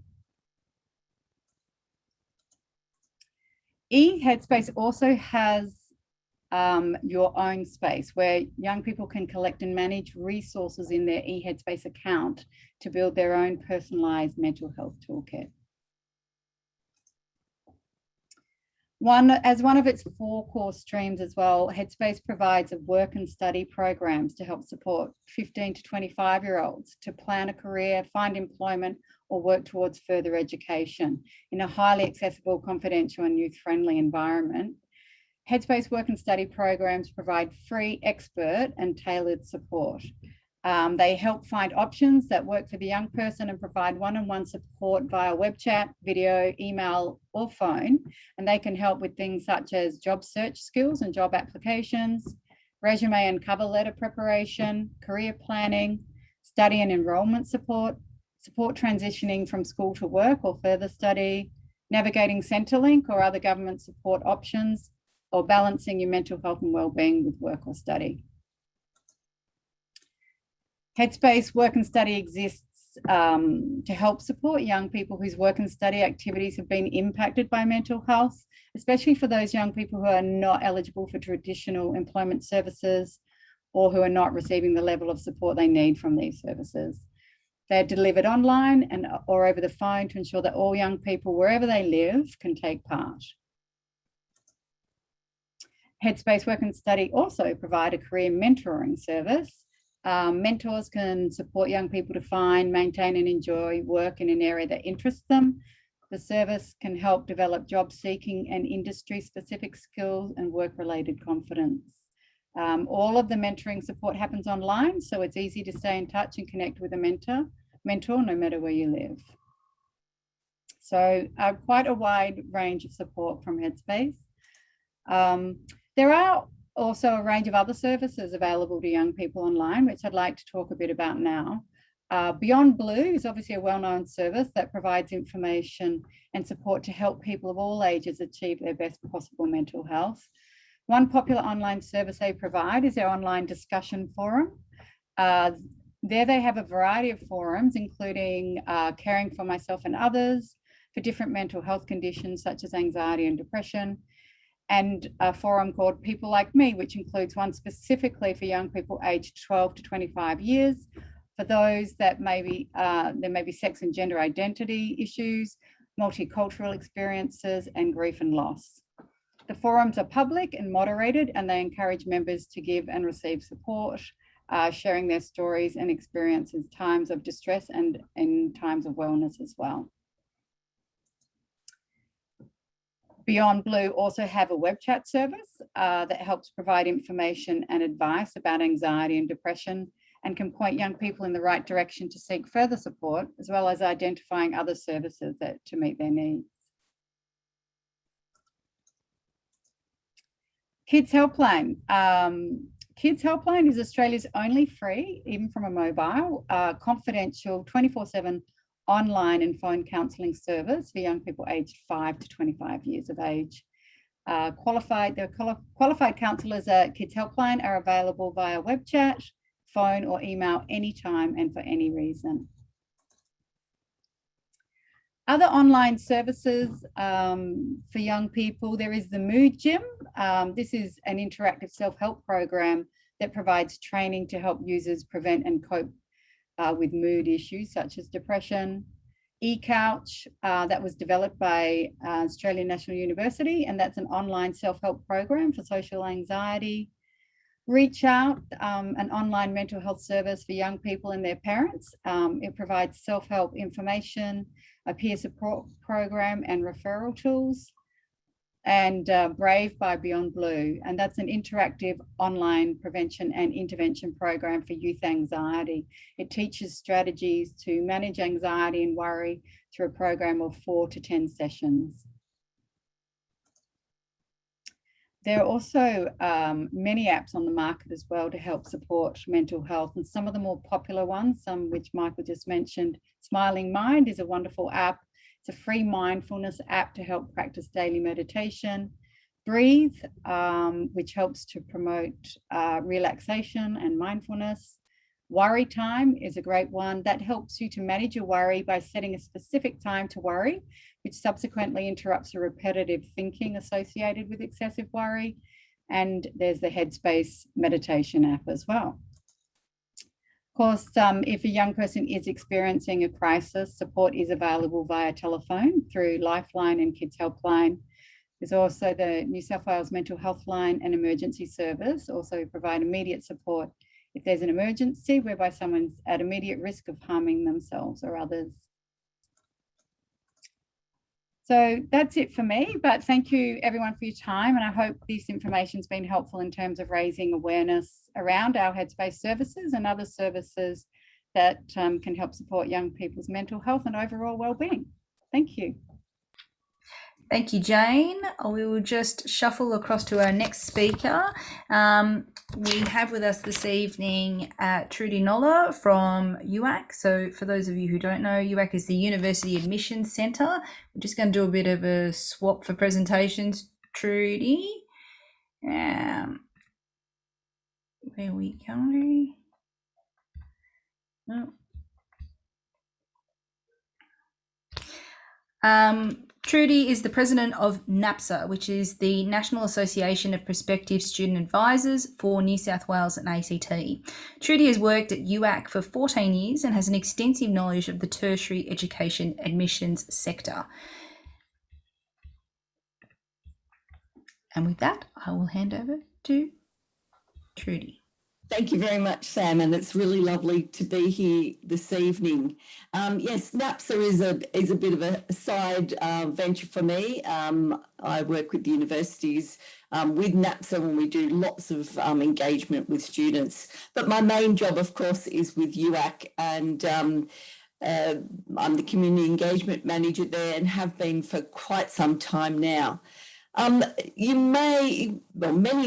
eHeadspace also has your own space where young people can collect and manage resources in their eHeadspace account to build their own personalised mental health toolkit. As one of its 4 core streams as well, Headspace provides a work and study programs to help support 15 to 25-year-olds to plan a career, find employment, or work towards further education in a highly accessible, confidential, and youth-friendly environment. Headspace work and study programs provide free, expert, and tailored support. They help find options that work for the young person and provide one-on-one support via web chat, video, email, or phone. And they can help with things such as job search skills and job applications, resume and cover letter preparation, career planning, study and enrolment support, support transitioning from school to work or further study, navigating Centrelink or other government support options, or balancing your mental health and wellbeing with work or study. Headspace Work and Study exists to help support young people whose work and study activities have been impacted by mental health, especially for those young people who are not eligible for traditional employment services or who are not receiving the level of support they need from these services. They're delivered online or over the phone to ensure that all young people, wherever they live, can take part. Headspace Work and Study also provide a career mentoring service. Mentors can support young people to find, maintain, and enjoy work in an area that interests them. The service can help develop job seeking and industry specific skills and work-related confidence. All of the mentoring support happens online, so it's easy to stay in touch and connect with a mentor no matter where you live. So quite a wide range of support from Headspace. There are also a range of other services available to young people online, which I'd like to talk a bit about now. Beyond Blue is obviously a well-known service that provides information and support to help people of all ages achieve their best possible mental health. One popular online service they provide is their online discussion forum. There they have a variety of forums, including Caring for Myself and Others, for different mental health conditions such as anxiety and depression, and a forum called People Like Me, which includes one specifically for young people aged 12 to 25 years, for those that there may be sex and gender identity issues, multicultural experiences, and grief and loss. The forums are public and moderated, and they encourage members to give and receive support, sharing their stories and experiences, times of distress and in times of wellness as well. Beyond Blue also have a web chat service that helps provide information and advice about anxiety and depression, and can point young people in the right direction to seek further support, as well as identifying other services to meet their needs. Kids Helpline. Kids Helpline is Australia's only free, even from a mobile, confidential 24/7 online and phone counselling service for young people aged 5 to 25 years of age. Qualified counsellors at Kids Helpline are available via web chat, phone or email anytime and for any reason. Other online services for young people, there is the Mood Gym. This is an interactive self-help program that provides training to help users prevent and cope with mood issues such as depression. eCouch, that was developed by Australian National University, and that's an online self-help program for social anxiety. Reach Out, an online mental health service for young people and their parents. It provides self-help information, a peer support program and referral tools. And Brave by Beyond Blue, and that's an interactive online prevention and intervention program for youth anxiety. It teaches strategies to manage anxiety and worry through a program of 4 to 10 sessions. There are also many apps on the market as well to help support mental health, and some of the more popular ones, some which Michael just mentioned. Smiling Mind is a wonderful app. It's a free mindfulness app to help practice daily meditation. Breathe, which helps to promote relaxation and mindfulness. Worry Time is a great one that helps you to manage your worry by setting a specific time to worry, which subsequently interrupts the repetitive thinking associated with excessive worry. And there's the Headspace meditation app as well. Of course, if a young person is experiencing a crisis, support is available via telephone through Lifeline and Kids Helpline. There's also the New South Wales Mental Health Line and Emergency Service, also provide immediate support if there's an emergency whereby someone's at immediate risk of harming themselves or others. So that's it for me, but thank you everyone for your time, and I hope this information's been helpful in terms of raising awareness around our Headspace services and other services that can help support young people's mental health and overall well-being. Thank you. Thank you, Jane. We will just shuffle across to our next speaker. We have with us this evening Trudy Noller from UAC. So for those of you who don't know, UAC is the University Admissions Centre. We're just going to do a bit of a swap for presentations, Trudy. Where we go? Oh. Trudy is the president of NAPSA, which is the National Association of Prospective Student Advisors for New South Wales and ACT. Trudy has worked at UAC for 14 years and has an extensive knowledge of the tertiary education admissions sector. And with that, I will hand over to Trudy. Thank you very much, Sam, and it's really lovely to be here this evening. Yes, NAPSA is a bit of a side venture for me. I work with the universities with NAPSA when we do lots of engagement with students. But my main job, of course, is with UAC, and I'm the community engagement manager there and have been for quite some time now. Many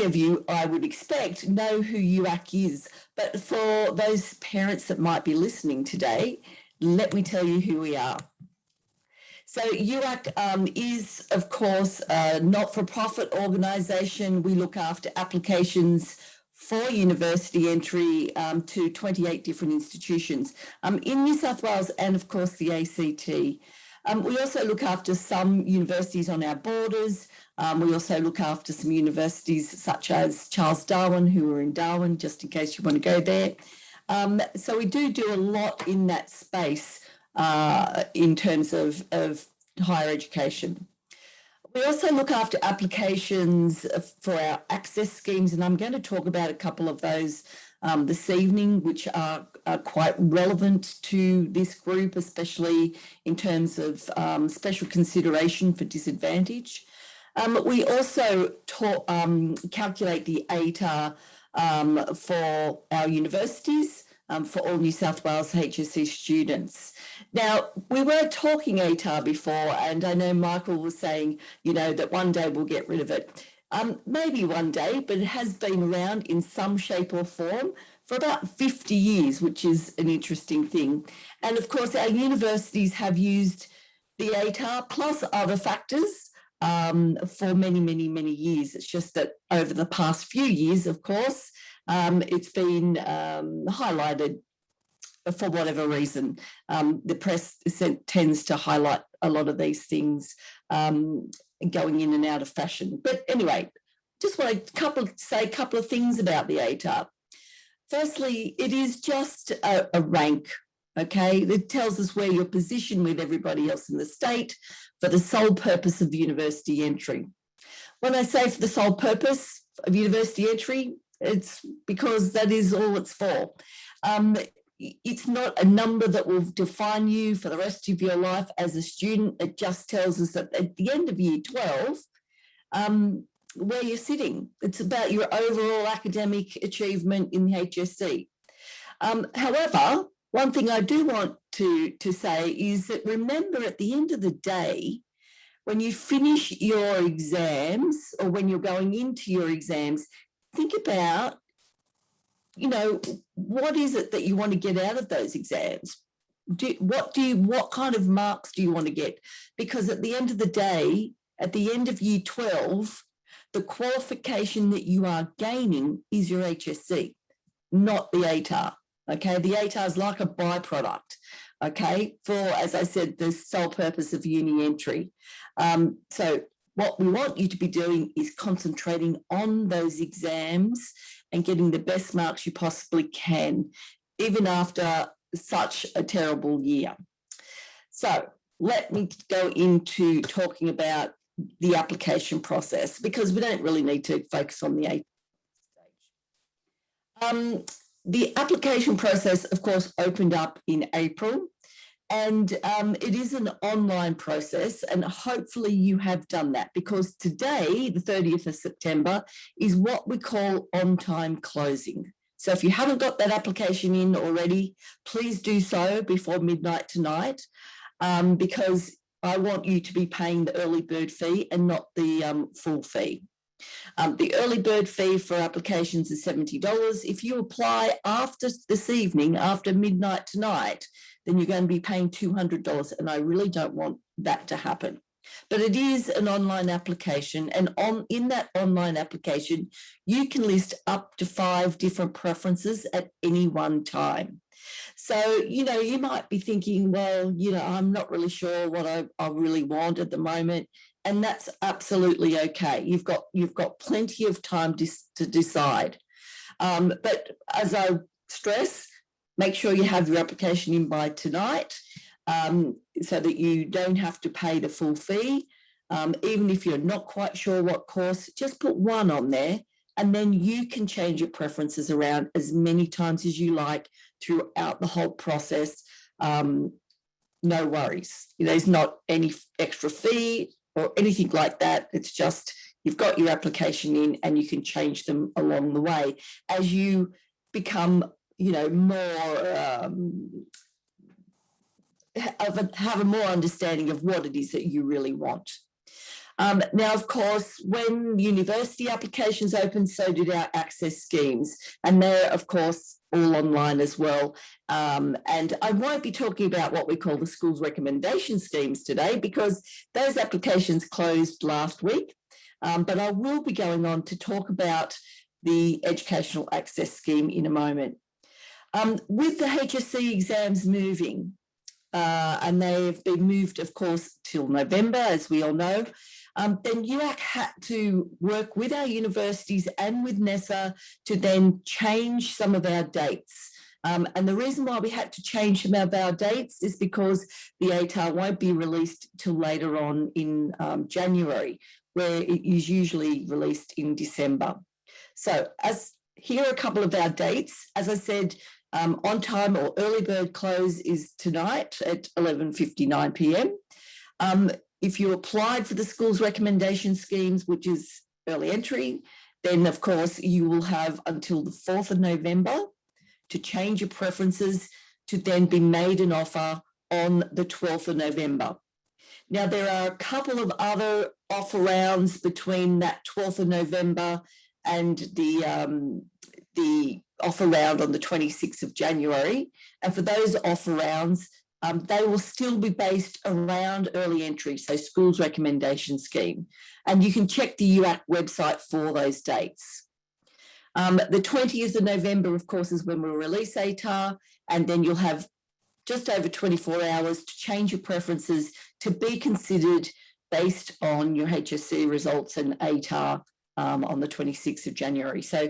of you, I would expect, know who UAC is, but for those parents that might be listening today, let me tell you who we are. So UAC is, of course, a not-for-profit organisation. We look after applications for university entry to 28 different institutions in New South Wales and, of course, the ACT. We also look after some universities on our borders. We also look after some universities such as Charles Darwin, who are in Darwin, just in case you want to go there. So we do a lot in that space in terms of higher education. We also look after applications for our access schemes, and I'm going to talk about a couple of those this evening, which are quite relevant to this group, especially in terms of special consideration for disadvantage. We also calculate the ATAR for our universities, for all New South Wales HSC students. Now, we were talking ATAR before, and I know Michael was saying, that one day we'll get rid of it. Maybe one day, but it has been around in some shape or form for about 50 years, which is an interesting thing. And of course, our universities have used the ATAR plus other factors for many, many, many years. It's just that over the past few years, of course, it's been highlighted for whatever reason. The press tends to highlight a lot of these things going in and out of fashion. But anyway, just want to say a couple of things about the ATAR. Firstly, it is just a rank, okay? It tells us where you're positioned with everybody else in the state for the sole purpose of university entry. When I say for the sole purpose of university entry, it's because that is all it's for. It's not a number that will define you for the rest of your life as a student. It just tells us that at the end of year 12, where you're sitting. It's about your overall academic achievement in the HSC. However, one thing I do want to say is that remember at the end of the day, when you finish your exams or when you're going into your exams, think about, what is it that you want to get out of those exams? What kind of marks do you want to get? Because at the end of the day, at the end of year 12, the qualification that you are gaining is your HSC, not the ATAR. Okay, the ATAR is like a byproduct. Okay, for, as I said, the sole purpose of uni entry. So what we want you to be doing is concentrating on those exams and getting the best marks you possibly can, even after such a terrible year. So let me go into talking about the application process, because we don't really need to focus on the ATAR stage. The application process, of course, opened up in April, and it is an online process, and hopefully you have done that, because today, the 30th of September, is what we call on-time closing. So if you haven't got that application in already, please do so before midnight tonight, because I want you to be paying the early bird fee and not the full fee. The early bird fee for applications is $70. If you apply after this evening, after midnight tonight, then you're going to be paying $200, and I really don't want that to happen. But it is an online application, and in that online application, you can list up to 5 different preferences at any one time. So, you might be thinking, well, I'm not really sure what I really want at the moment. And that's absolutely okay. You've got plenty of time to decide. But as I stress, make sure you have your application in by tonight, so that you don't have to pay the full fee. Even if you're not quite sure what course, just put one on there, and then you can change your preferences around as many times as you like throughout the whole process. No worries. There's not any extra fee or anything like that. It's just you've got your application in, and you can change them along the way as you become, more have a more understanding of what it is that you really want. Now, of course, when university applications opened, so did our access schemes. And they're, of course, all online as well. And I won't be talking about what we call the schools recommendation schemes today because those applications closed last week. But I will be going on to talk about the educational access scheme in a moment. With the HSC exams moving, and they've been moved, of course, till November, as we all know, then UAC had to work with our universities and with NESA to then change some of our dates. And the reason why we had to change some of our dates is because the ATAR won't be released till later on in January, where it is usually released in December. So here are a couple of our dates. As I said, on time or early bird close is tonight at 11:59 p.m. If you applied for the schools recommendation schemes, which is early entry, then of course you will have until the 4th of November to change your preferences to then be made an offer on the 12th of November. Now, there are a couple of other offer rounds between that 12th of November and the offer round on the 26th of January. And for those offer rounds, they will still be based around early entry, so schools recommendation scheme. And you can check the UAC website for those dates. The 20th of November, of course, is when we'll release ATAR, and then you'll have just over 24 hours to change your preferences to be considered based on your HSC results and ATAR on the 26th of January. So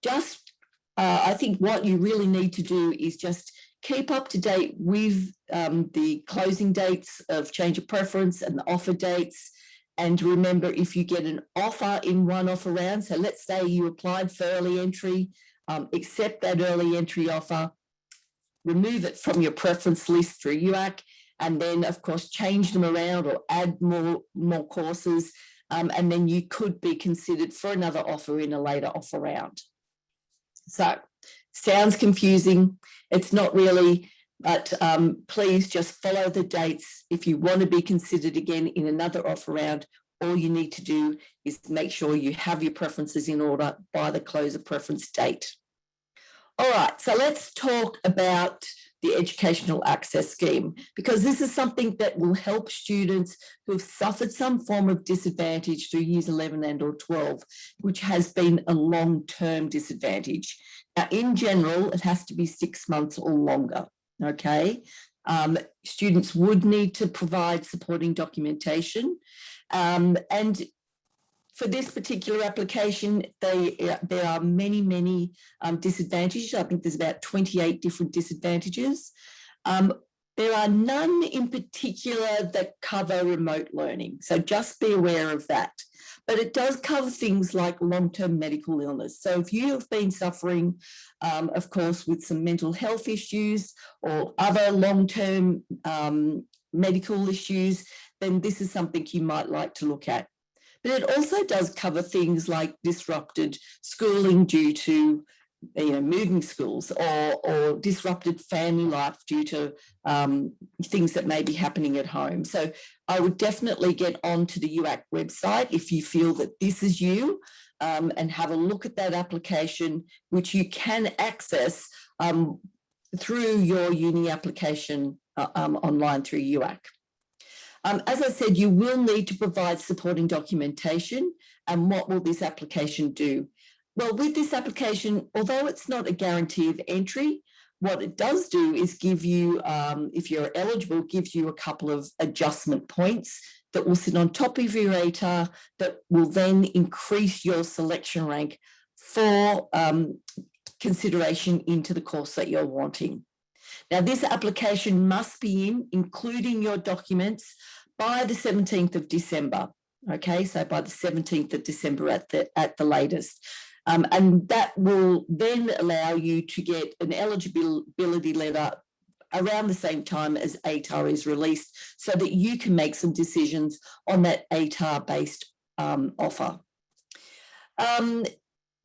just, I think what you really need to do is just keep up to date with the closing dates of change of preference and the offer dates. And remember, if you get an offer in one offer round, so let's say you applied for early entry, accept that early entry offer, remove it from your preference list through UAC, and then, of course, change them around or add more courses, and then you could be considered for another offer in a later offer round. So, sounds confusing. It's not really, but please just follow the dates. If you want to be considered again in another offer round, all you need to do is make sure you have your preferences in order by the close of preference date. All right, so let's talk about the educational access scheme, because this is something that will help students who have suffered some form of disadvantage through years 11 and or 12, which has been a long-term disadvantage. Now, in general, it has to be 6 months or longer, okay? Students would need to provide supporting documentation, and for this particular application, there are many disadvantages. I think there's about 28 different disadvantages. There are none in particular that cover remote learning, so just be aware of that. But it does cover things like long-term medical illness. So if you have been suffering, of course, with some mental health issues or other long-term medical issues, then this is something you might like to look at. But it also does cover things like disrupted schooling due to moving schools or disrupted family life due to things that may be happening at home. So I would definitely get onto the UAC website if you feel that this is you, and have a look at that application, which you can access through your uni application online through UAC. As I said, you will need to provide supporting documentation. And what will this application do? Well, with this application, although it's not a guarantee of entry, what it does do is give you, if you're eligible, gives you a couple of adjustment points that will sit on top of your ATAR that will then increase your selection rank for consideration into the course that you're wanting. Now, this application must be including your documents, by the 17th of December. Okay, so by the 17th of December at the latest. And that will then allow you to get an eligibility letter around the same time as ATAR is released, so that you can make some decisions on that ATAR-based offer.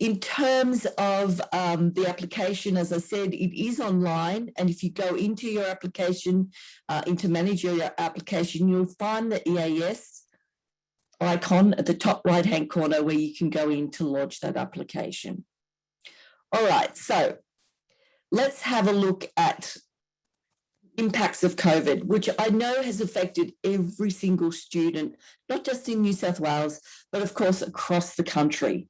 In terms of the application, as I said, it is online. And if you go into your application, into manage your application, you'll find the EAS icon at the top right-hand corner where you can go in to lodge that application. All right, so let's have a look at impacts of COVID, which I know has affected every single student, not just in New South Wales, but of course across the country.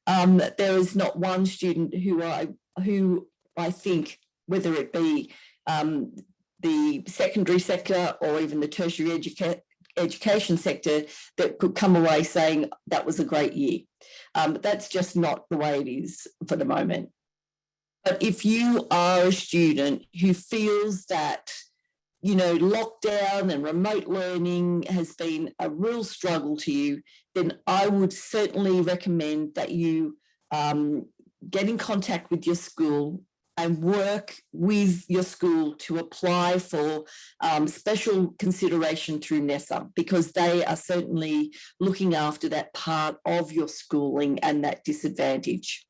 There is not one student who I think, whether it be the secondary sector or even the tertiary education sector, that could come away saying that was a great year. That's just not the way it is for the moment. But if you are a student who feels that, you know, lockdown and remote learning has been a real struggle to you, then I would certainly recommend that you get in contact with your school and work with your school to apply for special consideration through NESA, because they are certainly looking after that part of your schooling and that disadvantage.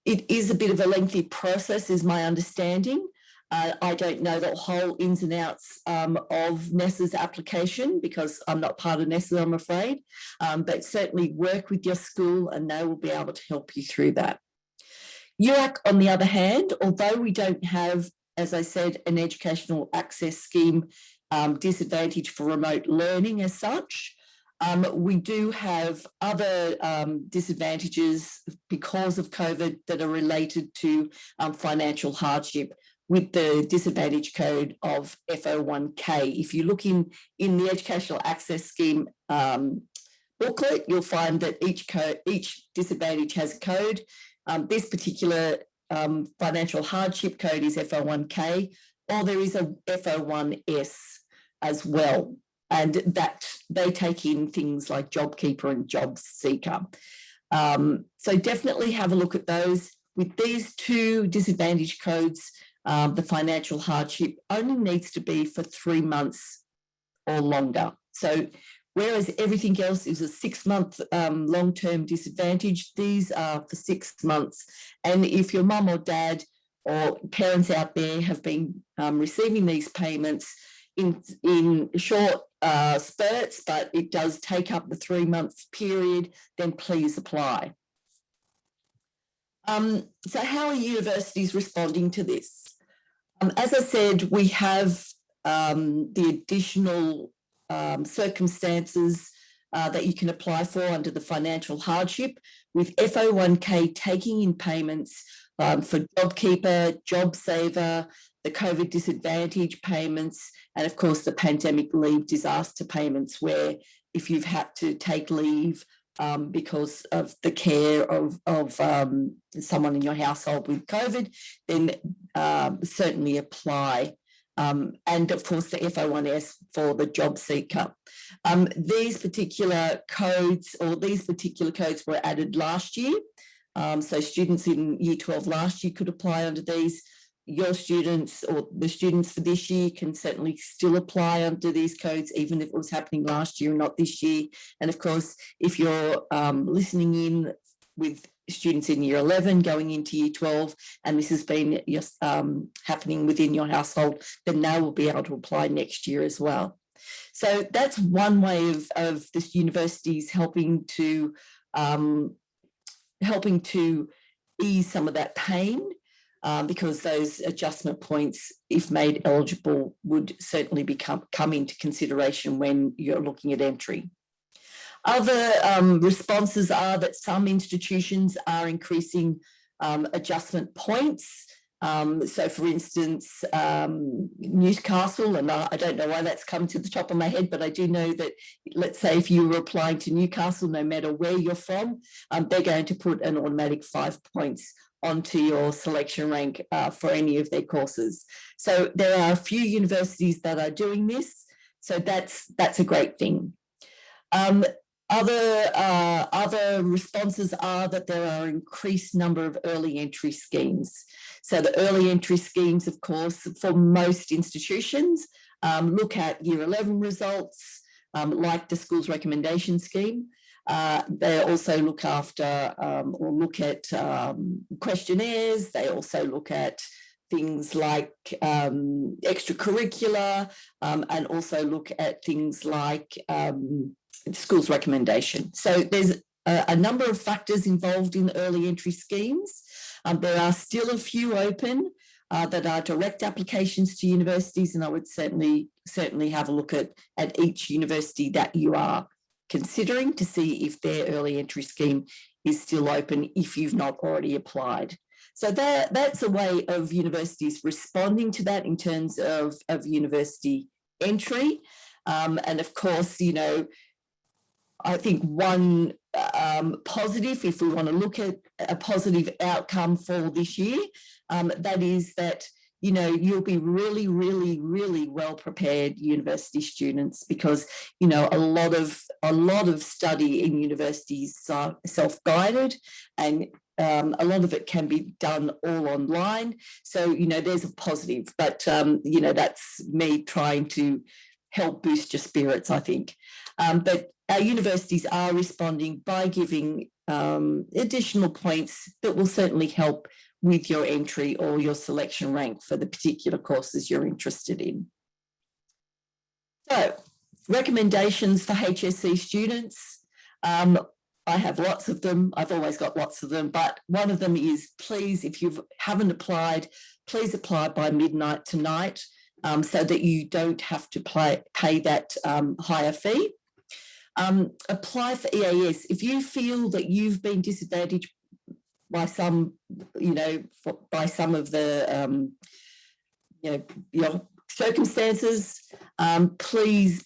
It is a bit of a lengthy process, is my understanding. I don't know the whole ins and outs of NESA's application because I'm not part of NESA, I'm afraid, but certainly work with your school and they will be able to help you through that. UAC, on the other hand, although we don't have, as I said, an educational access scheme disadvantage for remote learning as such, we do have other disadvantages because of COVID that are related to financial hardship, with the disadvantage code of F01K. If you look in the Educational Access Scheme booklet, you'll find that each disadvantage has a code. This particular financial hardship code is F01K, or there is a F01S as well. And that they take in things like JobKeeper and Job Seeker. So definitely have a look at those. With these two disadvantage codes, the financial hardship only needs to be for 3 months or longer. So whereas everything else is a 6-month long-term disadvantage, these are for 6 months. And if your mum or dad or parents out there have been receiving these payments in short spurts, but it does take up the 3-month period, then please apply. So how are universities responding to this? As I said, we have the additional circumstances that you can apply for under the financial hardship, with F01K taking in payments for JobKeeper, JobSaver, the COVID disadvantage payments, and of course the pandemic leave disaster payments, where if you've had to take leave because of the care of someone in your household with COVID, then certainly apply. And of course the F01S for the job seeker. These particular codes were added last year. So students in Year 12 last year could apply under these. Your students or the students for this year can certainly still apply under these codes, even if it was happening last year and not this year. And of course, if you're listening in with students in Year 11 going into Year 12, and this has been happening within your household, then they will be able to apply next year as well. So that's one way of this universities helping to ease some of that pain. Because those adjustment points, if made eligible, would certainly come into consideration when you're looking at entry. Other responses are that some institutions are increasing adjustment points. So for instance, Newcastle, and I don't know why that's come to the top of my head, but I do know that, let's say if you were applying to Newcastle, no matter where you're from, they're going to put an automatic 5 points onto your selection rank for any of their courses. So there are a few universities that are doing this. So that's a great thing. Other responses are that there are increased number of early entry schemes. So the early entry schemes, of course, for most institutions, look at Year 11 results, like the school's recommendation scheme. They also look after or look at questionnaires. They also look at things like extracurricular, and also look at things like schools recommendation. So there's a number of factors involved in early entry schemes. There are still a few open that are direct applications to universities, and I would certainly have a look at each university that you are considering to see if their early entry scheme is still open if you've not already applied. So that's a way of universities responding to that in terms of university entry. And of course, you know, I think one positive, if we want to look at a positive outcome for this year, that is that, you know, you'll be really, really, really well prepared university students, because, you know, a lot of study in universities are self-guided, and a lot of it can be done all online. So, you know, there's a positive, but, you know, that's me trying to help boost your spirits, I think. But our universities are responding by giving additional points that will certainly help with your entry or your selection rank for the particular courses you're interested in. So, recommendations for HSC students. I have lots of them. I've always got lots of them, but one of them is, please, if you haven't applied, please apply by midnight tonight, so that you don't have to pay that higher fee. Apply for EAS. If you feel that you've been disadvantaged by some, you know, by some of the, you know, your circumstances, please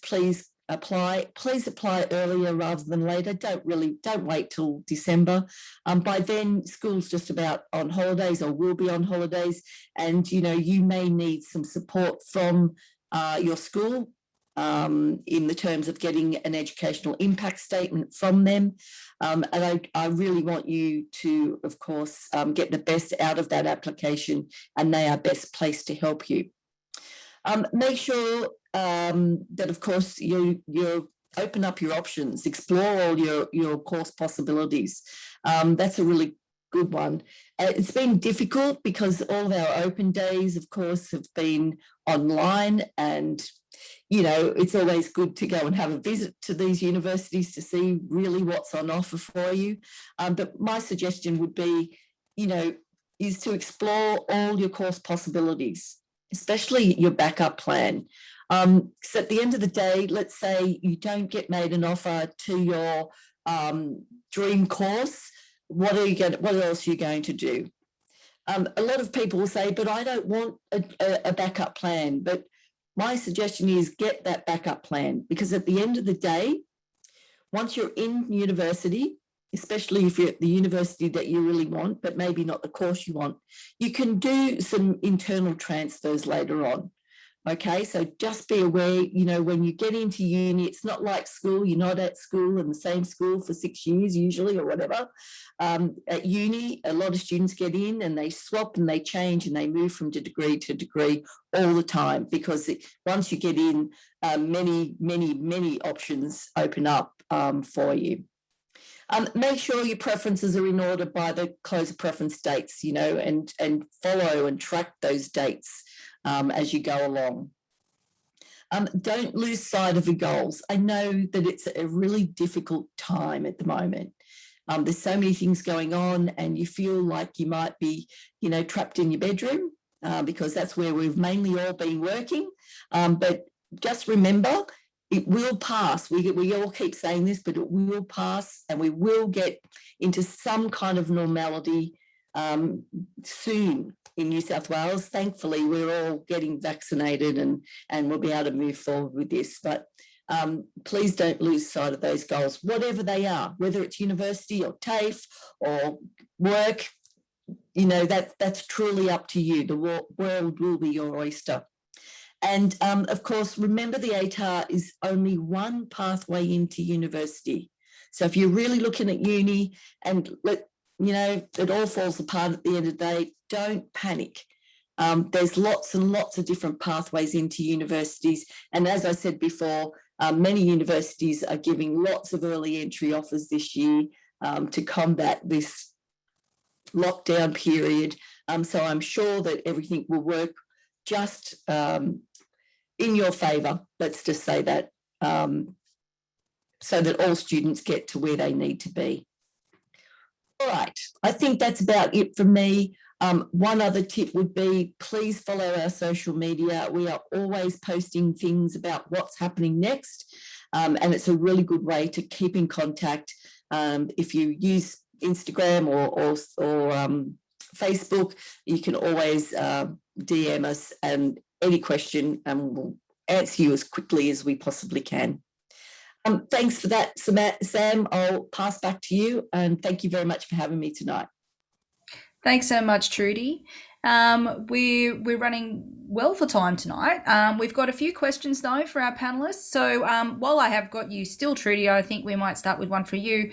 apply. Please apply earlier rather than later. Don't wait till December. By then, school's just about on holidays or will be on holidays, and you know, you may need some support from your school in the terms of getting an educational impact statement from them. And I really want you to, of course, get the best out of that application, and they are best placed to help you. Make sure that, of course, you open up your options, explore all your course possibilities. That's a really good one. It's been difficult because all of our open days, of course, have been online, and you know, it's always good to go and have a visit to these universities to see really what's on offer for you. But my suggestion would be, you know, is to explore all your course possibilities, especially your backup plan. So at the end of the day, let's say you don't get made an offer to your dream course. What else are you going to do? A lot of people will say, but I don't want a backup plan. But my suggestion is get that backup plan, because at the end of the day, once you're in university, especially if you're at the university that you really want, but maybe not the course you want, you can do some internal transfers later on. Okay, so just be aware, you know, when you get into uni, it's not like school. You're not at school in the same school for 6 years usually, or whatever. At uni, a lot of students get in and they swap and they change and they move from degree to degree all the time, because once you get in, many options open up for you. Make sure your preferences are in order by the close of preference dates, you know, and follow and track those dates as you go along. Don't lose sight of your goals. I know that it's a really difficult time at the moment. There's so many things going on, and you feel like you might be, you know, trapped in your bedroom because that's where we've mainly all been working. But just remember, it will pass. We all keep saying this, but it will pass, and we will get into some kind of normality soon in New South Wales. Thankfully, we're all getting vaccinated and we'll be able to move forward with this. But please don't lose sight of those goals, whatever they are, whether it's university or TAFE or work. You know, that's truly up to you. The world will be your oyster. And of course, remember the ATAR is only one pathway into university. So if you're really looking at uni and you know, it all falls apart at the end of the day, don't panic. There's lots and lots of different pathways into universities. And as I said before, many universities are giving lots of early entry offers this year to combat this lockdown period. So I'm sure that everything will work just in your favour. Let's just say that, so that all students get to where they need to be. All right, I think that's about it from me. One other tip would be, please follow our social media. We are always posting things about what's happening next, and it's a really good way to keep in contact. If you use Instagram or Facebook, you can always DM us and any question, and we'll answer you as quickly as we possibly can. Thanks for that, Sam. I'll pass back to you, and thank you very much for having me tonight. Thanks so much, Trudy. We're running well for time tonight. We've got a few questions though for our panelists. So while I have got you still, Trudy, I think we might start with one for you.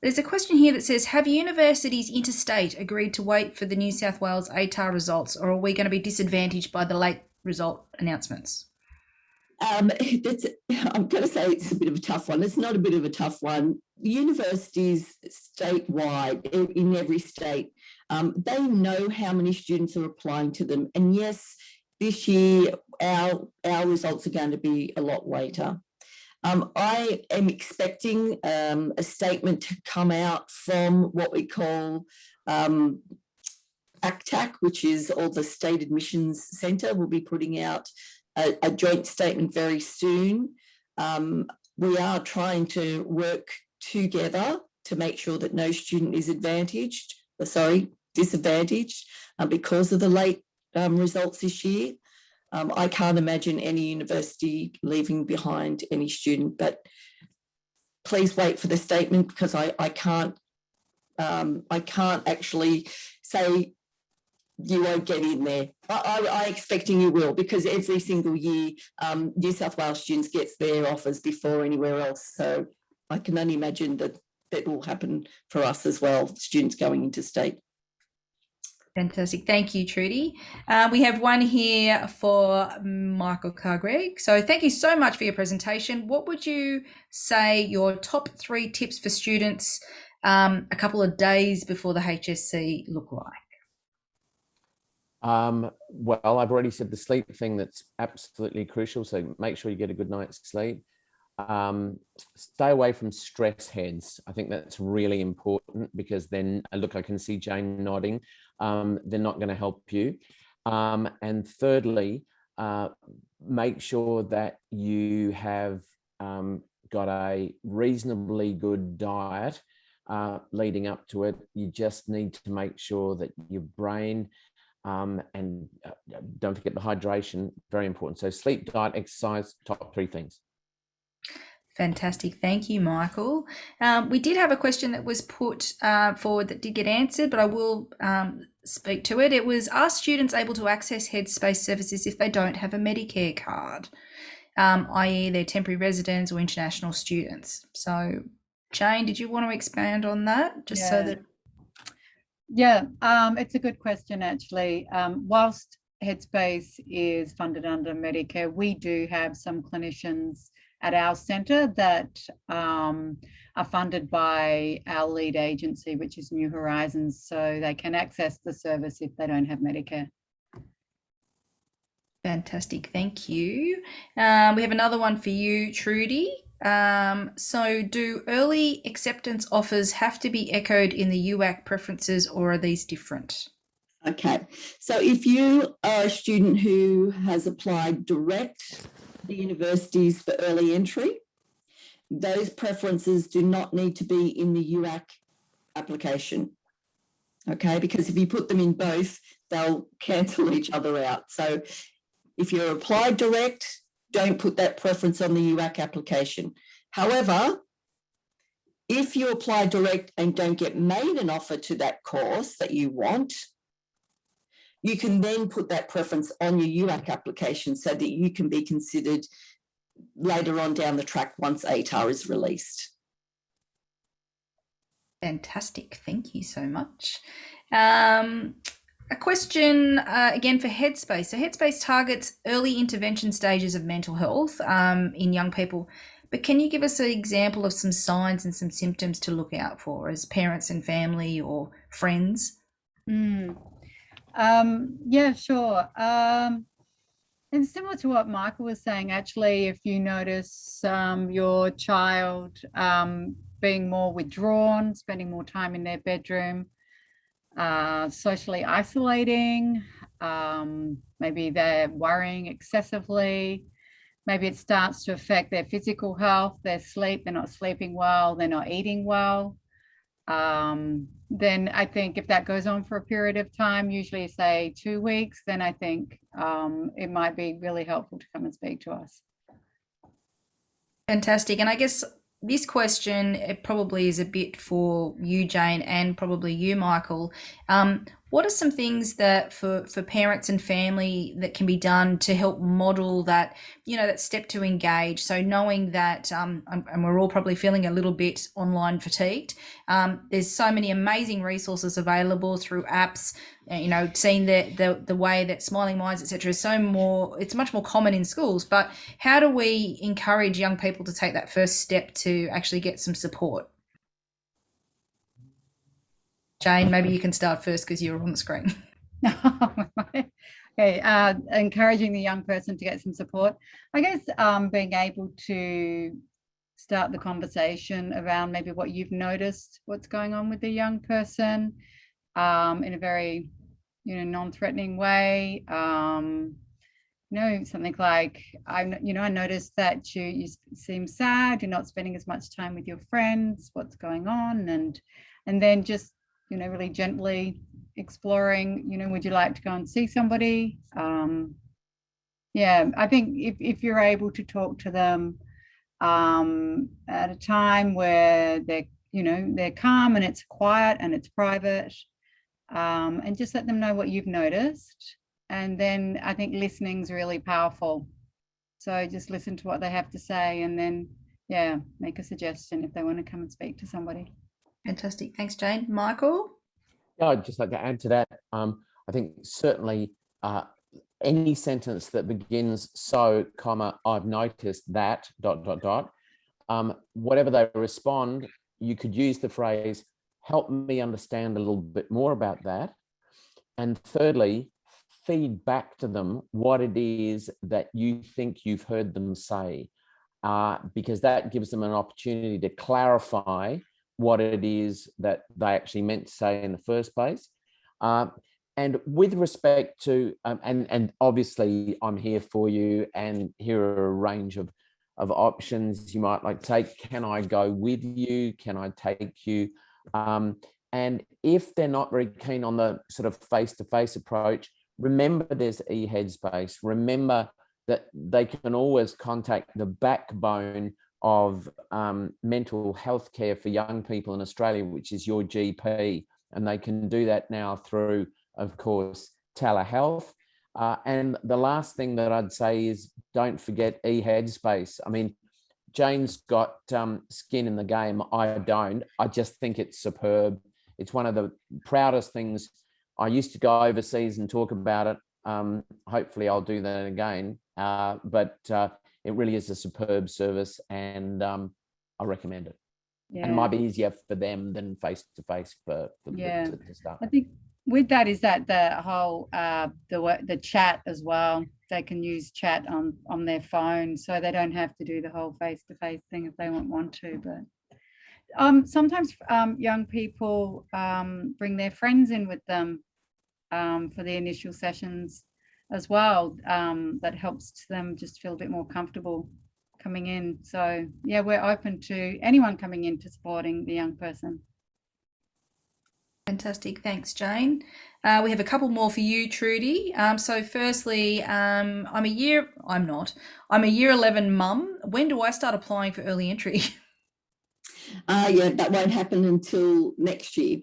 There's a question here that says, have universities interstate agreed to wait for the New South Wales ATAR results, or are we going to be disadvantaged by the late result announcements? I'm going to say it's a bit of a tough one. It's not a bit of a tough one. Universities statewide, in every state, they know how many students are applying to them. And yes, this year our results are going to be a lot later. I am expecting a statement to come out from what we call ACTAC, which is all the State Admissions Centre will be putting out a joint statement very soon. We are trying to work together to make sure that no student is disadvantaged because of the late results this year. I can't imagine any university leaving behind any student, but please wait for the statement, because I can't actually say you won't get in there. I'm expecting you will, because every single year New South Wales students gets their offers before anywhere else. So I can only imagine that will happen for us as well, students going into state. Fantastic. Thank you, Trudy. We have one here for Michael Carr-Gregg. So thank you so much for your presentation. What would you say your top 3 tips for students a couple of days before the HSC look like? Well, I've already said the sleep thing, that's absolutely crucial. So make sure you get a good night's sleep. Stay away from stress heads. I think that's really important, because then, look, I can see Jane nodding. They're not going to help you. And thirdly, make sure that you have got a reasonably good diet leading up to it. You just need to make sure that your brain and don't forget the hydration, very important. So sleep, diet, exercise, top 3 things. Fantastic. Thank you, Michael. We did have a question that was put forward that did get answered, but I will speak to it. It was, are students able to access Headspace services if they don't have a Medicare card, i.e. they're temporary residents or international students? So, Jane, did you want to expand on that? So that... Yeah, it's a good question, actually. Whilst Headspace is funded under Medicare, we do have some clinicians at our centre that are funded by our lead agency, which is New Horizons, so they can access the service if they don't have Medicare. Fantastic, thank you. We have another one for you, Trudy. So do early acceptance offers have to be echoed in the UAC preferences, or are these different? Okay, so if you are a student who has applied direct the universities for early entry, those preferences do not need to be in the UAC application, okay? Because if you put them in both, they'll cancel each other out. So if you're applied direct, don't put that preference on the UAC application. However, if you apply direct and don't get made an offer to that course that you want, you can then put that preference on your UAC application so that you can be considered later on down the track once ATAR is released. Fantastic, thank you so much. A question again for Headspace. So Headspace targets early intervention stages of mental health in young people, But can you give us an example of some signs and some symptoms to look out for as parents and family or friends? Yeah, sure. And similar to what Michael was saying, actually, if you notice your child being more withdrawn, spending more time in their bedroom, socially isolating, maybe they're worrying excessively, maybe it starts to affect their physical health, their sleep, they're not sleeping well, they're not eating well, then I think if that goes on for a period of time, usually say 2 weeks, then I think it might be really helpful to come and speak to us. Fantastic. And I guess this question, it probably is a bit for you, Jane, and probably you, Michael. What are some things that for parents and family that can be done to help model that, that step to engage? So knowing that, and we're all probably feeling a little bit online fatigued, there's so many amazing resources available through apps, seeing the way that Smiling Minds, etc., is it's much more common in schools. But how do we encourage young people to take that first step to actually get some support? Jane, maybe you can start first because you're on the screen. Okay, encouraging the young person to get some support. I guess being able to start the conversation around maybe what you've noticed, what's going on with the young person in a very, non-threatening way. Something like, I noticed that you seem sad, you're not spending as much time with your friends, what's going on? And then just, really gently exploring, would you like to go and see somebody? I think if you're able to talk to them at a time where they're calm and it's quiet and it's private, and just let them know what you've noticed. And then I think listening's really powerful. So just listen to what they have to say and then, make a suggestion if they want to come and speak to somebody. Fantastic. Thanks, Jane. Michael? Yeah, I'd just like to add to that. I think certainly any sentence that begins so, comma, I've noticed that, ... whatever they respond, you could use the phrase, help me understand a little bit more about that. And thirdly, feed back to them what it is that you think you've heard them say, because that gives them an opportunity to clarify what it is that they actually meant to say in the first place. And with respect to, and obviously I'm here for you, and here are a range of options you might like to take. Can I go with you? Can I take you? And if they're not very keen on the sort of face-to-face approach, remember there's Headspace. Remember that they can always contact the backbone of mental health care for young people in Australia, which is your GP. And they can do that now through, of course, telehealth. And the last thing that I'd say is don't forget Headspace. I mean, Jane's got skin in the game. I don't. I just think it's superb. It's one of the proudest things. I used to go overseas and talk about it. Hopefully I'll do that again. But it really is a superb service, and I recommend it. And it might be easier for them than face-to-face to start. I think with that is that the whole the chat as well. They can use chat on their phone, so they don't have to do the whole face-to-face thing if they want to. But sometimes young people bring their friends in with them for the initial sessions as well. That helps them just feel a bit more comfortable coming in. So we're open to anyone coming in to supporting the young person. Fantastic. Thanks, Jane. We have a couple more for you, Trudy. So firstly, I'm a year 11 mum. When do I start applying for early entry? That won't happen until next year.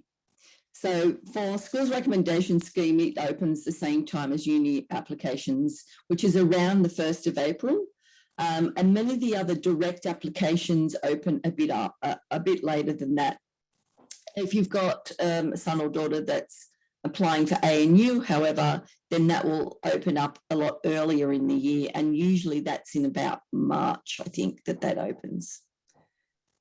So for schools recommendation scheme, it opens the same time as uni applications, which is around the 1st of April. And many of the other direct applications open a bit later than that. If you've got a son or daughter that's applying for ANU, however, then that will open up a lot earlier in the year. And usually that's in about March, I think, that opens.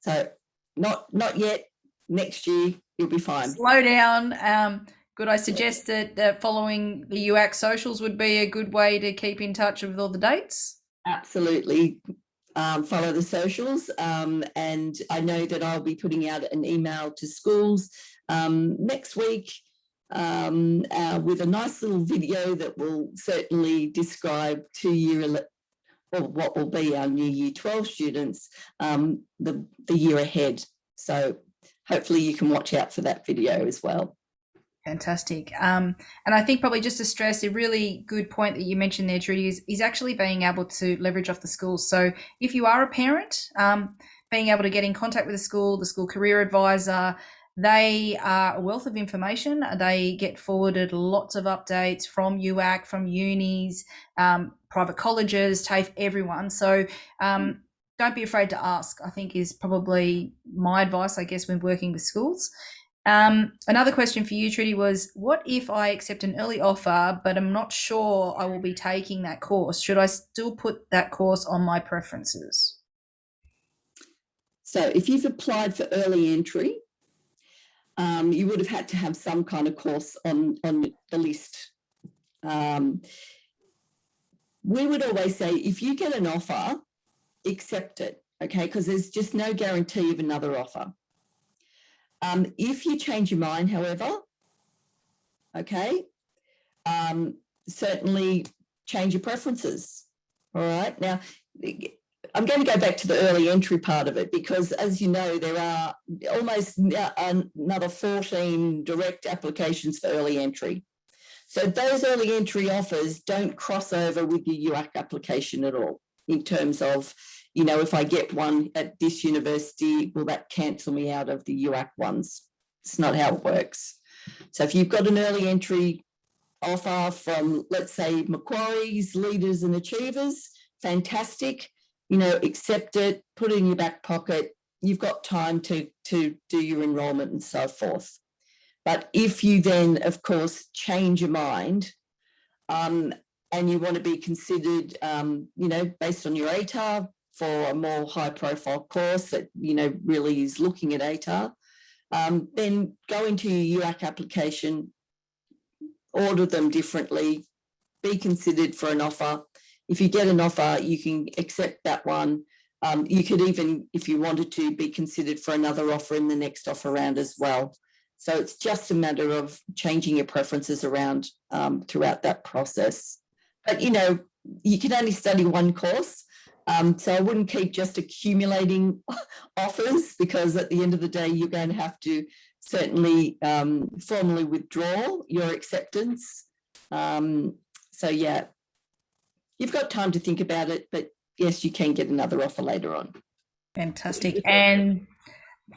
So not yet. Next year, you'll be fine. Slow down. Could I suggest that following the UAC socials would be a good way to keep in touch with all the dates? Absolutely. Follow the socials. And I know that I'll be putting out an email to schools next week with a nice little video that will certainly describe what will be our new Year 12 students the year ahead. So hopefully you can watch out for that video as well. Fantastic. And I think probably just to stress, a really good point that you mentioned there, Trudy, is actually being able to leverage off the schools. So if you are a parent, being able to get in contact with the school career advisor, they are a wealth of information. They get forwarded lots of updates from UAC, from unis, private colleges, TAFE, everyone. So don't be afraid to ask, I think is probably my advice, I guess, when working with schools. Another question for you, Trudy, was what if I accept an early offer, but I'm not sure I will be taking that course? Should I still put that course on my preferences? So if you've applied for early entry, you would have had to have some kind of course on the list. We would always say, if you get an offer, accept it, okay? Because there's just no guarantee of another offer. If you change your mind, however, okay, certainly change your preferences. All right. Now, I'm going to go back to the early entry part of it because, as you know, there are almost another 14 direct applications for early entry. So those early entry offers don't cross over with your UAC application at all in terms of, you know, if I get one at this university, will that cancel me out of the UAC ones? It's not how it works. So if you've got an early entry offer from, let's say, Macquarie's Leaders and Achievers, fantastic, you know, accept it, put it in your back pocket. You've got time to do your enrolment and so forth. But if you then, of course, change your mind and you want to be considered, you know, based on your ATAR, for a more high profile course that, you know, really is looking at ATAR, then go into your UAC application, order them differently, be considered for an offer. If you get an offer, you can accept that one. You could even, if you wanted to, be considered for another offer in the next offer round as well. So it's just a matter of changing your preferences around throughout that process. But, you know, you can only study one course. So I wouldn't keep just accumulating offers because at the end of the day, you're going to have to certainly formally withdraw your acceptance. So, yeah, you've got time to think about it, but yes, you can get another offer later on. Fantastic. And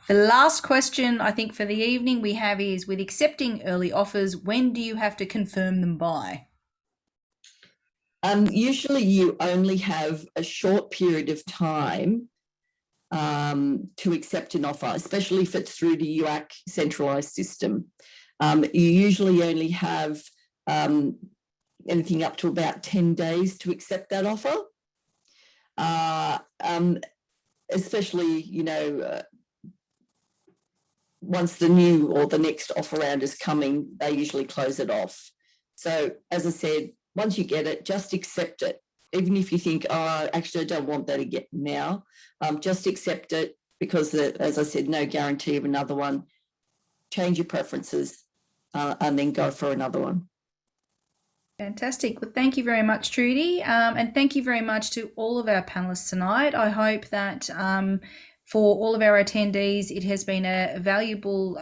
the last question I think for the evening we have is, with accepting early offers, when do you have to confirm them by? Usually you only have a short period of time to accept an offer, especially if it's through the UAC centralised system. You usually only have anything up to about 10 days to accept that offer. Especially, you know, once the new or the next offer round is coming, they usually close it off. So as I said, once you get it, just accept it. Even if you think, oh, actually, I don't want that again now, just accept it because, as I said, no guarantee of another one. Change your preferences and then go for another one. Fantastic. Well, thank you very much, Trudy. And thank you very much to all of our panelists tonight. I hope that for all of our attendees, it has been a valuable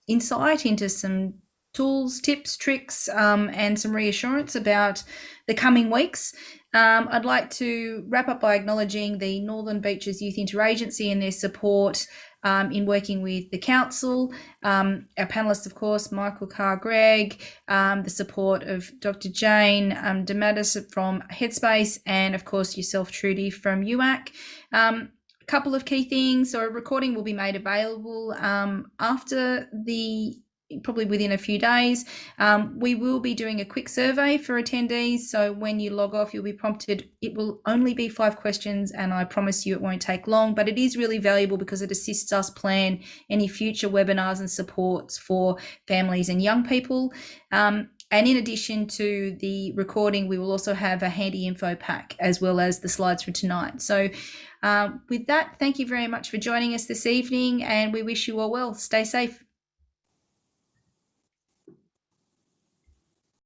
insight into some tools, tips, tricks, and some reassurance about the coming weeks. I'd like to wrap up by acknowledging the Northern Beaches Youth Interagency and their support in working with the council, our panellists, of course, Michael Carr-Gregg, the support of Dr. Jane Matteis from Headspace, and of course yourself, Trudy, from UAC. A couple of key things. So a recording will be made available after the probably within a few days. We will be doing a quick survey for attendees. So when you log off, you'll be prompted. It will only be 5 questions, and I promise you it won't take long, but it is really valuable because it assists us plan any future webinars and supports for families and young people. And in addition to the recording, we will also have a handy info pack as well as the slides for tonight. So with that, thank you very much for joining us this evening, and we wish you all well. Stay safe.